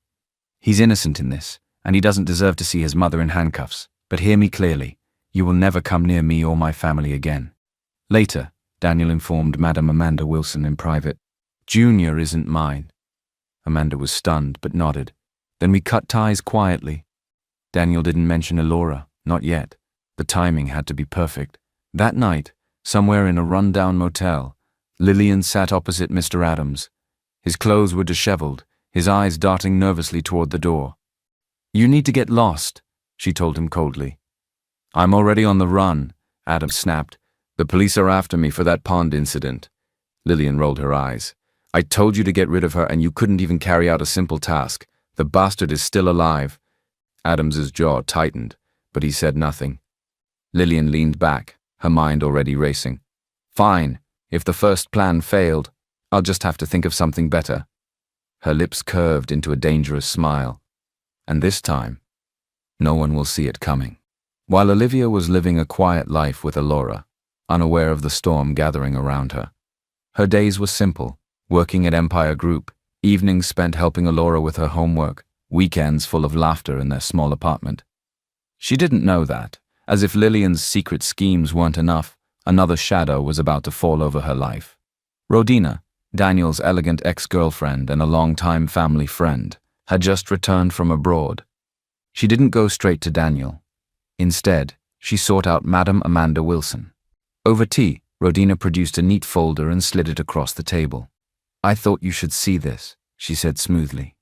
He's innocent in this, and he doesn't deserve to see his mother in handcuffs. But hear me clearly. You will never come near me or my family again." Later, Daniel informed Madam Amanda Wilson in private. "Junior isn't mine." Amanda was stunned, but nodded. Then we cut ties quietly. Daniel didn't mention Elora, not yet. The timing had to be perfect. That night, somewhere in a run-down motel, Lillian sat opposite Mr. Adams. His clothes were disheveled, his eyes darting nervously toward the door. "You need to get lost," she told him coldly. "I'm already on the run," Adams snapped. "The police are after me for that pond incident." Lillian rolled her eyes. "I told you to get rid of her and you couldn't even carry out a simple task. The bastard is still alive." Adams's jaw tightened, but he said nothing. Lillian leaned back, her mind already racing. "Fine. If the first plan failed, I'll just have to think of something better." Her lips curved into a dangerous smile. "And this time, no one will see it coming." While Olivia was living a quiet life with Elora, unaware of the storm gathering around her. Her days were simple, working at Empire Group, evenings spent helping Elora with her homework, weekends full of laughter in their small apartment. She didn't know that, as if Lillian's secret schemes weren't enough, another shadow was about to fall over her life. Rodina, Daniel's elegant ex-girlfriend and a long-time family friend, had just returned from abroad. She didn't go straight to Daniel. Instead, she sought out Madam Amanda Wilson. Over tea, Rodina produced a neat folder and slid it across the table. "I thought you should see this," she said smoothly.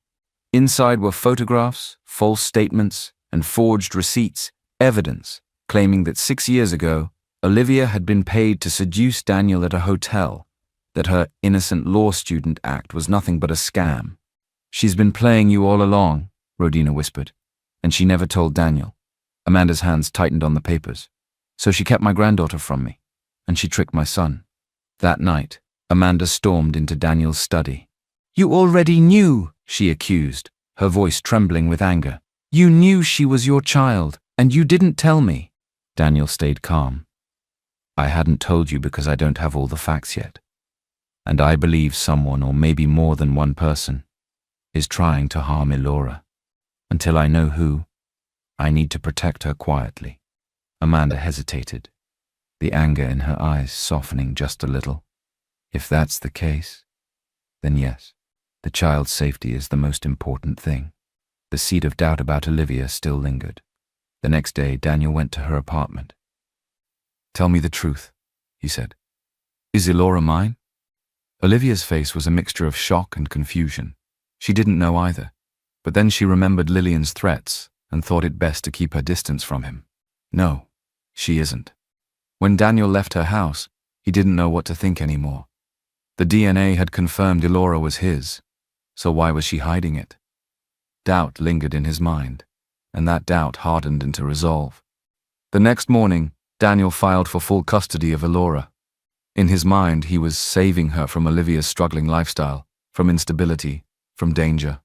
Inside were photographs, false statements, and forged receipts, evidence, claiming that 6 years ago, Olivia had been paid to seduce Daniel at a hotel, that her innocent law student act was nothing but a scam. "She's been playing you all along," Rodina whispered, "and she never told Daniel." Amanda's hands tightened on the papers. "So she kept my granddaughter from me, and she tricked my son." That night, Amanda stormed into Daniel's study. "You already knew," she accused, her voice trembling with anger. "You knew she was your child, and you didn't tell me." Daniel stayed calm. "I hadn't told you because I don't have all the facts yet. And I believe someone, or maybe more than one person, is trying to harm Elora. Until I know who, I need to protect her quietly." Amanda hesitated, the anger in her eyes softening just a little. "If that's the case, then yes, the child's safety is the most important thing." The seed of doubt about Olivia still lingered. The next day, Daniel went to her apartment. "Tell me the truth," he said. "Is Elora mine?" Olivia's face was a mixture of shock and confusion. She didn't know either, but then she remembered Lillian's threats and thought it best to keep her distance from him. "No, she isn't." When Daniel left her house, he didn't know what to think anymore. The DNA had confirmed Elora was his, so why was she hiding it? Doubt lingered in his mind, and that doubt hardened into resolve. The next morning, Daniel filed for full custody of Elora. In his mind, he was saving her from Olivia's struggling lifestyle, from instability, from danger.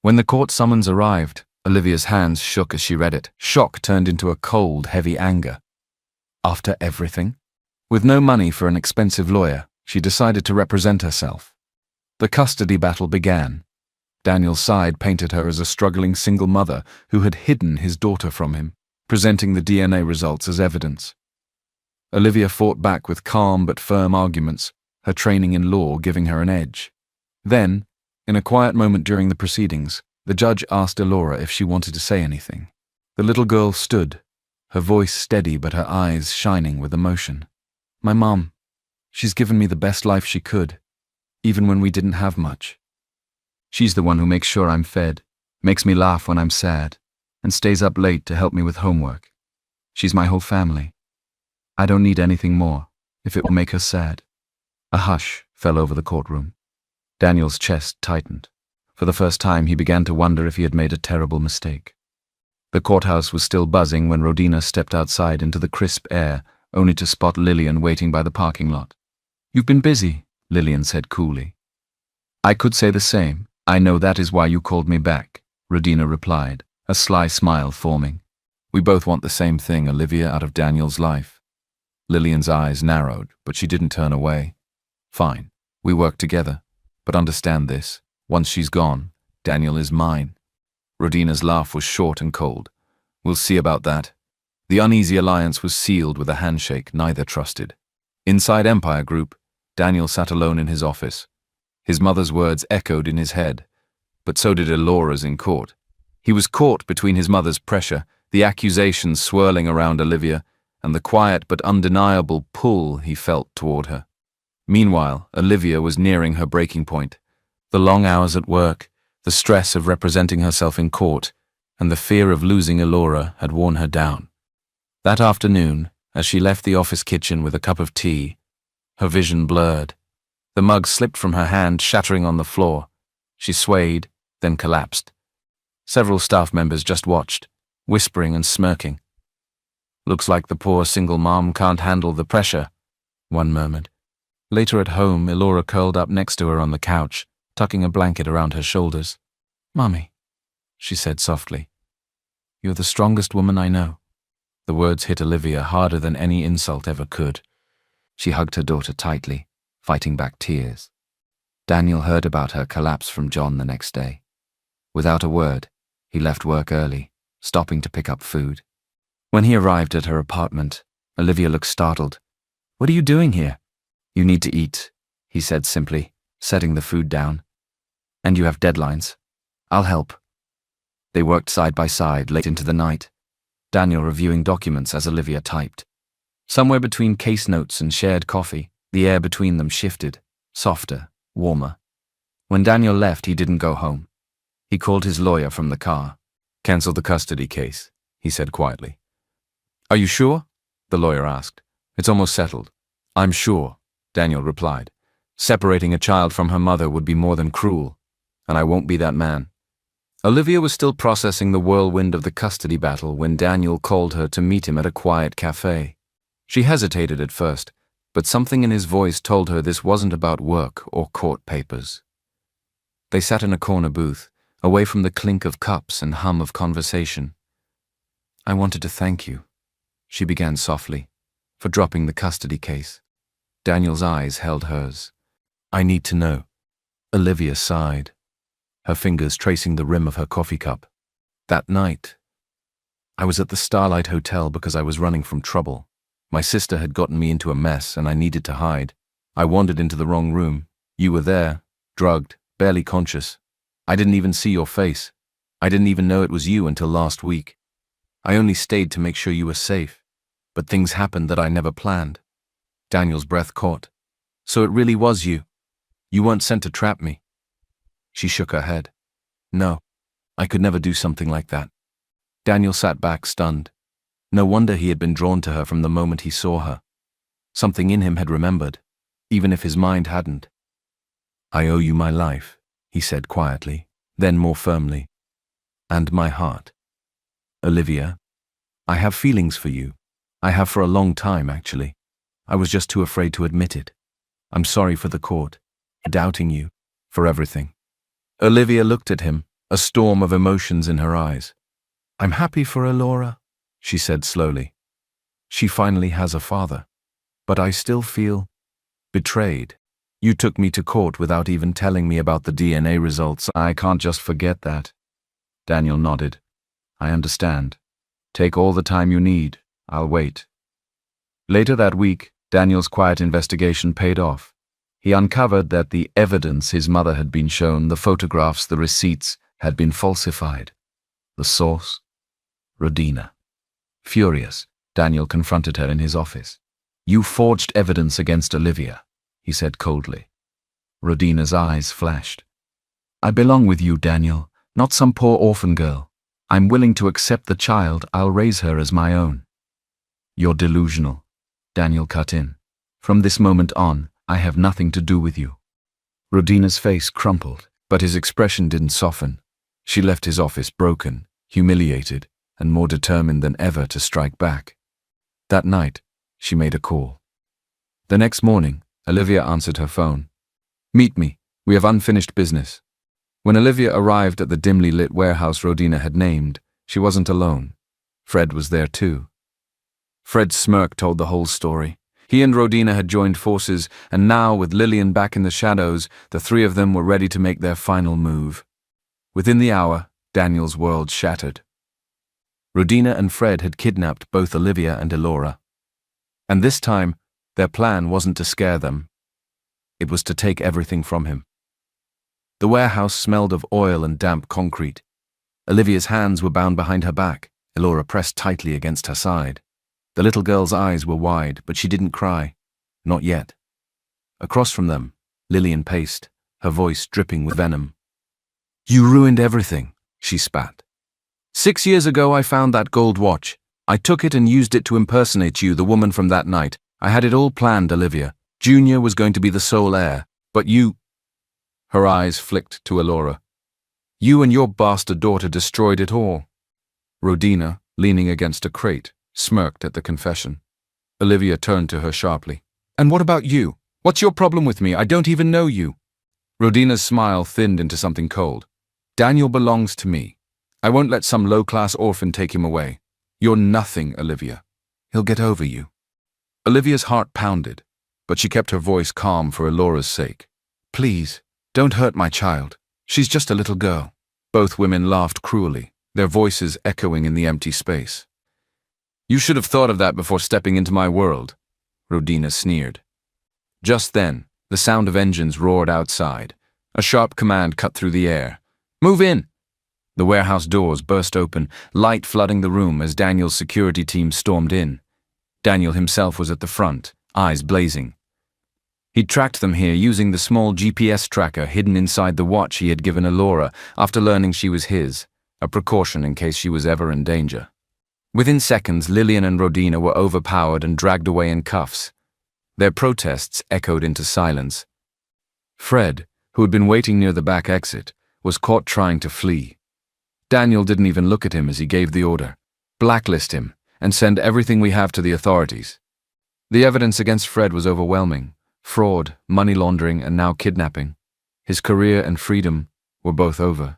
When the court summons arrived, Olivia's hands shook as she read it. Shock turned into a cold, heavy anger. After everything? With no money for an expensive lawyer, she decided to represent herself. The custody battle began. Daniel's side painted her as a struggling single mother who had hidden his daughter from him, presenting the DNA results as evidence. Olivia fought back with calm but firm arguments, her training in law giving her an edge. Then, in a quiet moment during the proceedings, the judge asked Elora if she wanted to say anything. The little girl stood, her voice steady but her eyes shining with emotion. "My mom, she's given me the best life she could. even when we didn't have much. She's the one who makes sure I'm fed, makes me laugh when I'm sad, and stays up late to help me with homework. She's my whole family. I don't need anything more, if it will make her sad." A hush fell over the courtroom. Daniel's chest tightened. For the first time, he began to wonder if he had made a terrible mistake. The courthouse was still buzzing when Rodina stepped outside into the crisp air, only to spot Lillian waiting by the parking lot. "You've been busy," Lillian said coolly. "I could say the same. I know that is why you called me back," Rodina replied, a sly smile forming. "We both want the same thing, Olivia, out of Daniel's life." Lillian's eyes narrowed, but she didn't turn away. "Fine, we work together. But understand this, once she's gone, Daniel is mine." Rodina's laugh was short and cold. "We'll see about that." The uneasy alliance was sealed with a handshake neither trusted. Inside Empire Group, Daniel sat alone in his office. His mother's words echoed in his head, but so did Elora's in court. He was caught between his mother's pressure, the accusations swirling around Olivia, and the quiet but undeniable pull he felt toward her. Meanwhile, Olivia was nearing her breaking point. The long hours at work, the stress of representing herself in court, and the fear of losing Elora had worn her down. That afternoon, as she left the office kitchen with a cup of tea, her vision blurred. The mug slipped from her hand, shattering on the floor. She swayed, then collapsed. Several staff members just watched, whispering and smirking. "Looks like the poor single mom can't handle the pressure," one murmured. Later at home, Elora curled up next to her on the couch, tucking a blanket around her shoulders. "Mommy," she said softly, "you're the strongest woman I know." The words hit Olivia harder than any insult ever could. She hugged her daughter tightly, fighting back tears. Daniel heard about her collapse from John the next day. Without a word, he left work early, stopping to pick up food. When he arrived at her apartment, Olivia looked startled. "What are you doing here?" "You need to eat," he said simply, setting the food down. "And you have deadlines. I'll help." They worked side by side late into the night, Daniel reviewing documents as Olivia typed. Somewhere between case notes and shared coffee, the air between them shifted, softer, warmer. When Daniel left, he didn't go home. He called his lawyer from the car. "Cancel the custody case," he said quietly. "Are you sure?" the lawyer asked. "It's almost settled." "I'm sure," Daniel replied. "Separating a child from her mother would be more than cruel, and I won't be that man." Olivia was still processing the whirlwind of the custody battle when Daniel called her to meet him at a quiet cafe. She hesitated at first, but something in his voice told her this wasn't about work or court papers. They sat in a corner booth, away from the clink of cups and hum of conversation. "I wanted to thank you," she began softly, "for dropping the custody case." Daniel's eyes held hers. "I need to know." Olivia sighed, her fingers tracing the rim of her coffee cup. "That night, I was at the Starlight Hotel because I was running from trouble. My sister had gotten me into a mess and I needed to hide. I wandered into the wrong room. You were there, drugged, barely conscious. I didn't even see your face. I didn't even know it was you until last week. I only stayed to make sure you were safe. But things happened that I never planned." Daniel's breath caught. "So it really was you? You weren't sent to trap me?" She shook her head. "No, I could never do something like that." Daniel sat back stunned. No wonder he had been drawn to her from the moment he saw her. Something in him had remembered, even if his mind hadn't. "I owe you my life," he said quietly, then more firmly. "And my heart. Olivia, I have feelings for you. I have for a long time, actually. I was just too afraid to admit it. I'm sorry for the court, for doubting you, for everything." Olivia looked at him, a storm of emotions in her eyes. "I'm happy for Elora," she said slowly. "She finally has a father. But I still feel betrayed. You took me to court without even telling me about the DNA results. I can't just forget that." Daniel nodded. "I understand. Take all the time you need. I'll wait." Later that week, Daniel's quiet investigation paid off. He uncovered that the evidence his mother had been shown, the photographs, the receipts, had been falsified. The source? Rodina. Furious, Daniel confronted her in his office. "You forged evidence against Olivia," he said coldly. Rodina's eyes flashed. I belong with you, Daniel, not some poor orphan girl. I'm willing to accept the child. I'll raise her as my own. You're delusional, Daniel cut in. From this moment on, I have nothing to do with you. Rodina's face crumpled, but his expression didn't soften. She left his office broken, humiliated, and more determined than ever to strike back. That night, she made a call. The next morning, Olivia answered her phone. Meet me. We have unfinished business. When Olivia arrived at the dimly lit warehouse Rodina had named, she wasn't alone. Fred was there too. Fred's smirk told the whole story. He and Rodina had joined forces, and now, with Lillian back in the shadows, the three of them were ready to make their final move. Within the hour, Daniel's world shattered. Rodina and Fred had kidnapped both Olivia and Elora. And this time, their plan wasn't to scare them. It was to take everything from him. The warehouse smelled of oil and damp concrete. Olivia's hands were bound behind her back, Elora pressed tightly against her side. The little girl's eyes were wide, but she didn't cry. Not yet. Across from them, Lillian paced, her voice dripping with venom. You ruined everything, she spat. 6 years ago I found that gold watch. I took it and used it to impersonate you, the woman from that night. I had it all planned, Olivia. Junior was going to be the sole heir, but you... Her eyes flicked to Elora. You and your bastard daughter destroyed it all. Rodina, leaning against a crate, smirked at the confession. Olivia turned to her sharply. And what about you? What's your problem with me? I don't even know you. Rodina's smile thinned into something cold. Daniel belongs to me. I won't let some low-class orphan take him away. You're nothing, Olivia. He'll get over you. Olivia's heart pounded, but she kept her voice calm for Elora's sake. Please, don't hurt my child. She's just a little girl. Both women laughed cruelly, their voices echoing in the empty space. You should have thought of that before stepping into my world, Rodina sneered. Just then, the sound of engines roared outside. A sharp command cut through the air. Move in! The warehouse doors burst open, light flooding the room as Daniel's security team stormed in. Daniel himself was at the front, eyes blazing. He'd tracked them here using the small GPS tracker hidden inside the watch he had given Elora after learning she was his, a precaution in case she was ever in danger. Within seconds, Lillian and Rodina were overpowered and dragged away in cuffs. Their protests echoed into silence. Fred, who had been waiting near the back exit, was caught trying to flee. Daniel didn't even look at him as he gave the order. Blacklist him and send everything we have to the authorities. The evidence against Fred was overwhelming. Fraud, money laundering, and now kidnapping. His career and freedom were both over.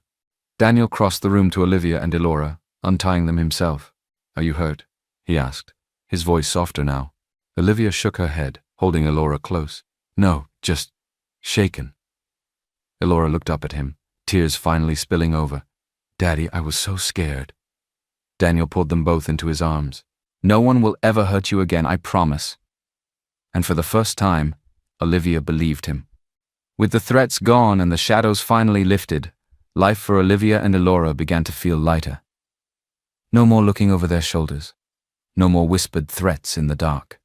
Daniel crossed the room to Olivia and Elora, untying them himself. Are you hurt? He asked, his voice softer now. Olivia shook her head, holding Elora close. No, just shaken. Elora looked up at him, tears finally spilling over. Daddy, I was so scared. Daniel pulled them both into his arms. No one will ever hurt you again, I promise. And for the first time, Olivia believed him. With the threats gone and the shadows finally lifted, life for Olivia and Elora began to feel lighter. No more looking over their shoulders. No more whispered threats in the dark.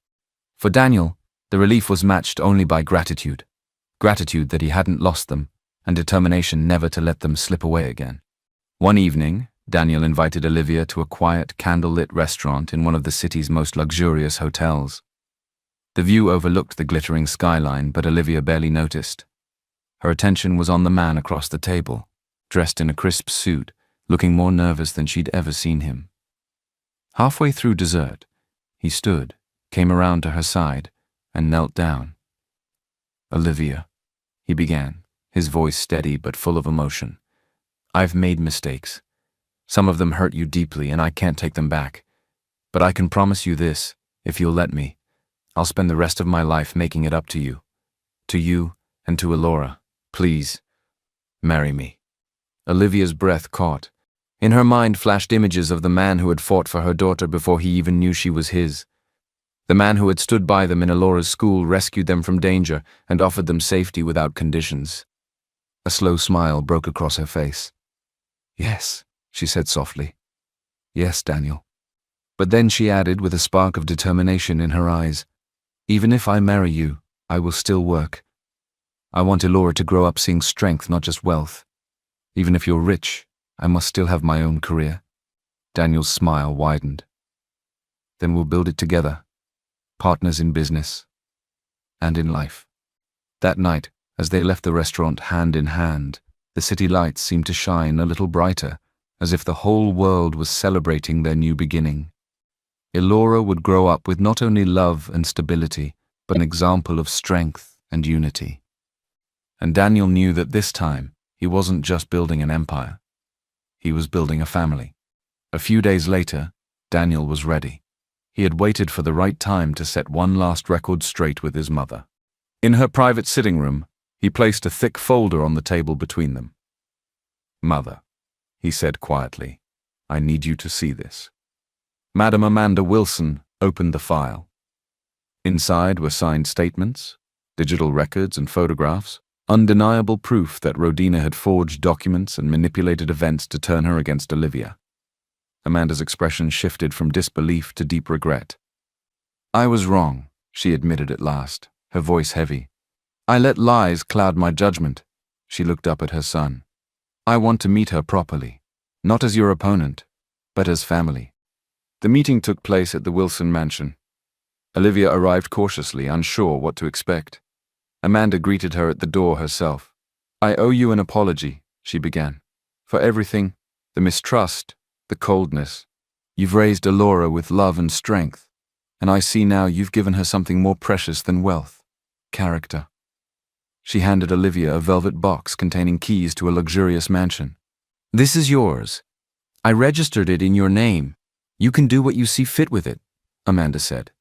For Daniel, the relief was matched only by gratitude. Gratitude that he hadn't lost them, and determination never to let them slip away again. One evening, Daniel invited Olivia to a quiet, candlelit restaurant in one of the city's most luxurious hotels. The view overlooked the glittering skyline, but Olivia barely noticed. Her attention was on the man across the table, dressed in a crisp suit, looking more nervous than she'd ever seen him. Halfway through dessert, he stood, came around to her side, and knelt down. Olivia, he began, his voice steady but full of emotion. I've made mistakes. Some of them hurt you deeply, and I can't take them back. But I can promise you this, if you'll let me. I'll spend the rest of my life making it up to you. To you and to Elora. Please, marry me. Olivia's breath caught. In her mind flashed images of the man who had fought for her daughter before he even knew she was his. The man who had stood by them in Elora's school, rescued them from danger, and offered them safety without conditions. A slow smile broke across her face. Yes, she said softly. Yes, Daniel. But then she added with a spark of determination in her eyes, even if I marry you, I will still work. I want Elora to grow up seeing strength, not just wealth. Even if you're rich, I must still have my own career. Daniel's smile widened. Then we'll build it together, partners in business and in life. That night, as they left the restaurant hand in hand, the city lights seemed to shine a little brighter, as if the whole world was celebrating their new beginning. Elora would grow up with not only love and stability, but an example of strength and unity. And Daniel knew that this time, he wasn't just building an empire. He was building a family. A few days later, Daniel was ready. He had waited for the right time to set one last record straight with his mother. In her private sitting room, he placed a thick folder on the table between them. "Mother," he said quietly, "I need you to see this." Madam Amanda Wilson opened the file. Inside were signed statements, digital records and photographs, undeniable proof that Rodina had forged documents and manipulated events to turn her against Olivia. Amanda's expression shifted from disbelief to deep regret. "I was wrong," she admitted at last, her voice heavy. "I let lies cloud my judgment." She looked up at her son. "I want to meet her properly, not as your opponent, but as family." The meeting took place at the Wilson mansion. Olivia arrived cautiously, unsure what to expect. Amanda greeted her at the door herself. "I owe you an apology," she began, "for everything, the mistrust, the coldness. You've raised Elora with love and strength, and I see now you've given her something more precious than wealth, character." She handed Olivia a velvet box containing keys to a luxurious mansion. "This is yours. I registered it in your name. You can do what you see fit with it," Amanda said.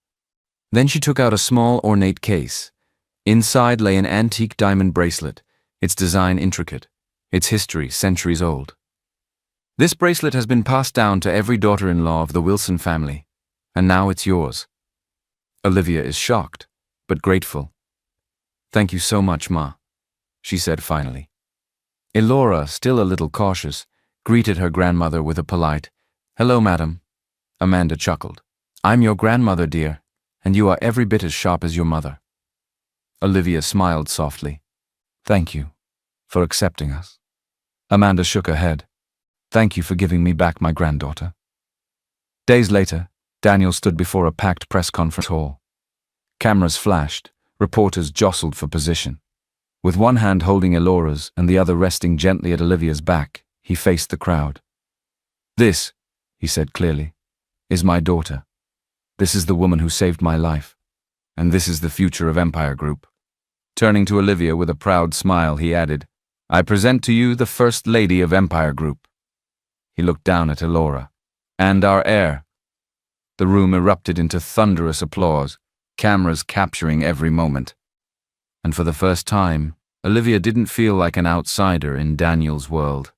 Then she took out a small, ornate case. Inside lay an antique diamond bracelet, its design intricate, its history centuries old. "This bracelet has been passed down to every daughter-in-law of the Wilson family, and now it's yours." Olivia is shocked, but grateful. "Thank you so much, Ma," she said finally. Elora, still a little cautious, greeted her grandmother with a polite, "Hello, madam." Amanda chuckled. "I'm your grandmother, dear, and you are every bit as sharp as your mother." Olivia smiled softly. "Thank you for accepting us." Amanda shook her head. "Thank you for giving me back my granddaughter." Days later, Daniel stood before a packed press conference hall. Cameras flashed, reporters jostled for position. With one hand holding Elora's and the other resting gently at Olivia's back, he faced the crowd. "This," he said clearly, "is my daughter. This is the woman who saved my life. And this is the future of Empire Group." Turning to Olivia with a proud smile, he added, "I present to you the First Lady of Empire Group." He looked down at Elora. "And our heir." The room erupted into thunderous applause, cameras capturing every moment. And for the first time, Olivia didn't feel like an outsider in Daniel's world.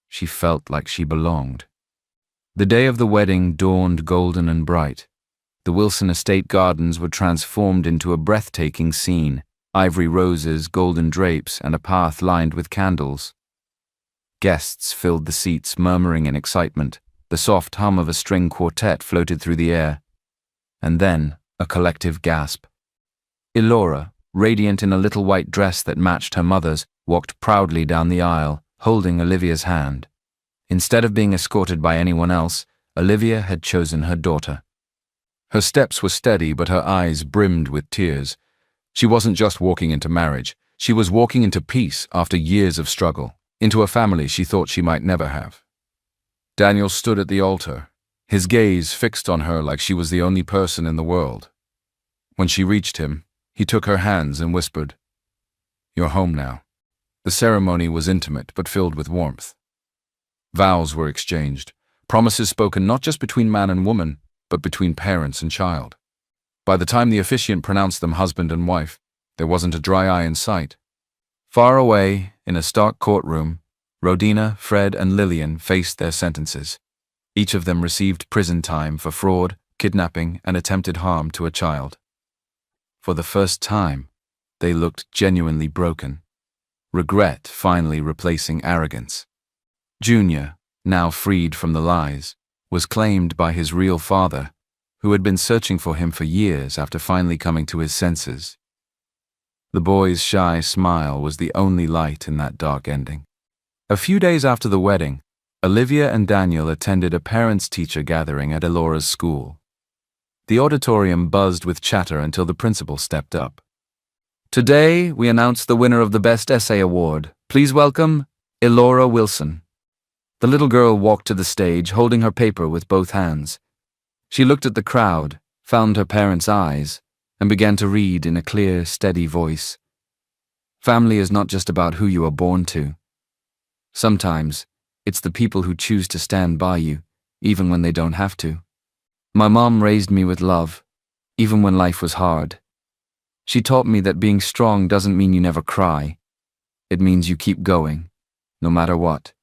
She felt like she belonged. The day of the wedding dawned golden and bright. The Wilson estate gardens were transformed into a breathtaking scene, ivory roses, golden drapes, and a path lined with candles. Guests filled the seats, murmuring in excitement. The soft hum of a string quartet floated through the air. And then, a collective gasp. Elora, radiant in a little white dress that matched her mother's, walked proudly down the aisle, holding Olivia's hand. Instead of being escorted by anyone else, Olivia had chosen her daughter. Her steps were steady, but her eyes brimmed with tears. She wasn't just walking into marriage. She was walking into peace after years of struggle, into a family she thought she might never have. Daniel stood at the altar, his gaze fixed on her like she was the only person in the world. When she reached him, he took her hands and whispered, "You're home now." The ceremony was intimate but filled with warmth. Vows were exchanged, promises spoken not just between man and woman, but between parents and child. By the time the officiant pronounced them husband and wife, there wasn't a dry eye in sight. Far away, in a stark courtroom, Rodina, Fred, and Lillian faced their sentences. Each of them received prison time for fraud, kidnapping, and attempted harm to a child. For the first time, they looked genuinely broken, regret finally replacing arrogance. Junior, now freed from the lies, was claimed by his real father, who had been searching for him for years after finally coming to his senses. The boy's shy smile was the only light in that dark ending. A few days after the wedding, Olivia and Daniel attended a parents-teacher gathering at Elora's school. The auditorium buzzed with chatter until the principal stepped up. "Today, we announce the winner of the Best Essay Award. Please welcome Elora Wilson." The little girl walked to the stage, holding her paper with both hands. She looked at the crowd, found her parents' eyes, and began to read in a clear, steady voice. Family is not just about who you are born to. Sometimes, it's the people who choose to stand by you, even when they don't have to. My mom raised me with love, even when life was hard. She taught me that being strong doesn't mean you never cry. It means you keep going, no matter what.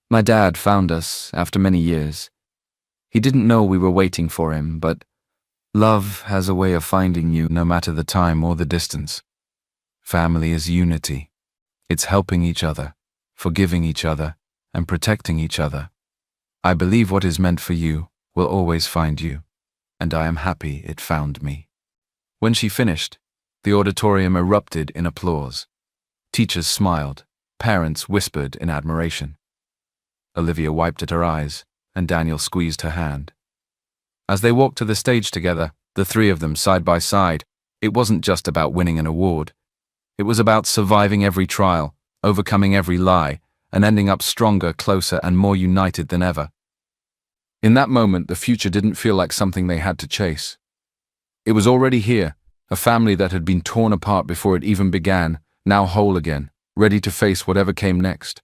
My dad found us after many years. He didn't know we were waiting for him, but love has a way of finding you no matter the time or the distance. Family is unity. It's helping each other, forgiving each other, and protecting each other. I believe what is meant for you will always find you, and I am happy it found me. When she finished, the auditorium erupted in applause. Teachers smiled, parents whispered in admiration. Olivia wiped at her eyes, and Daniel squeezed her hand. As they walked to the stage together, the three of them side by side, it wasn't just about winning an award. It was about surviving every trial, overcoming every lie, and ending up stronger, closer, and more united than ever. In that moment, the future didn't feel like something they had to chase. It was already here, a family that had been torn apart before it even began, now whole again, ready to face whatever came next.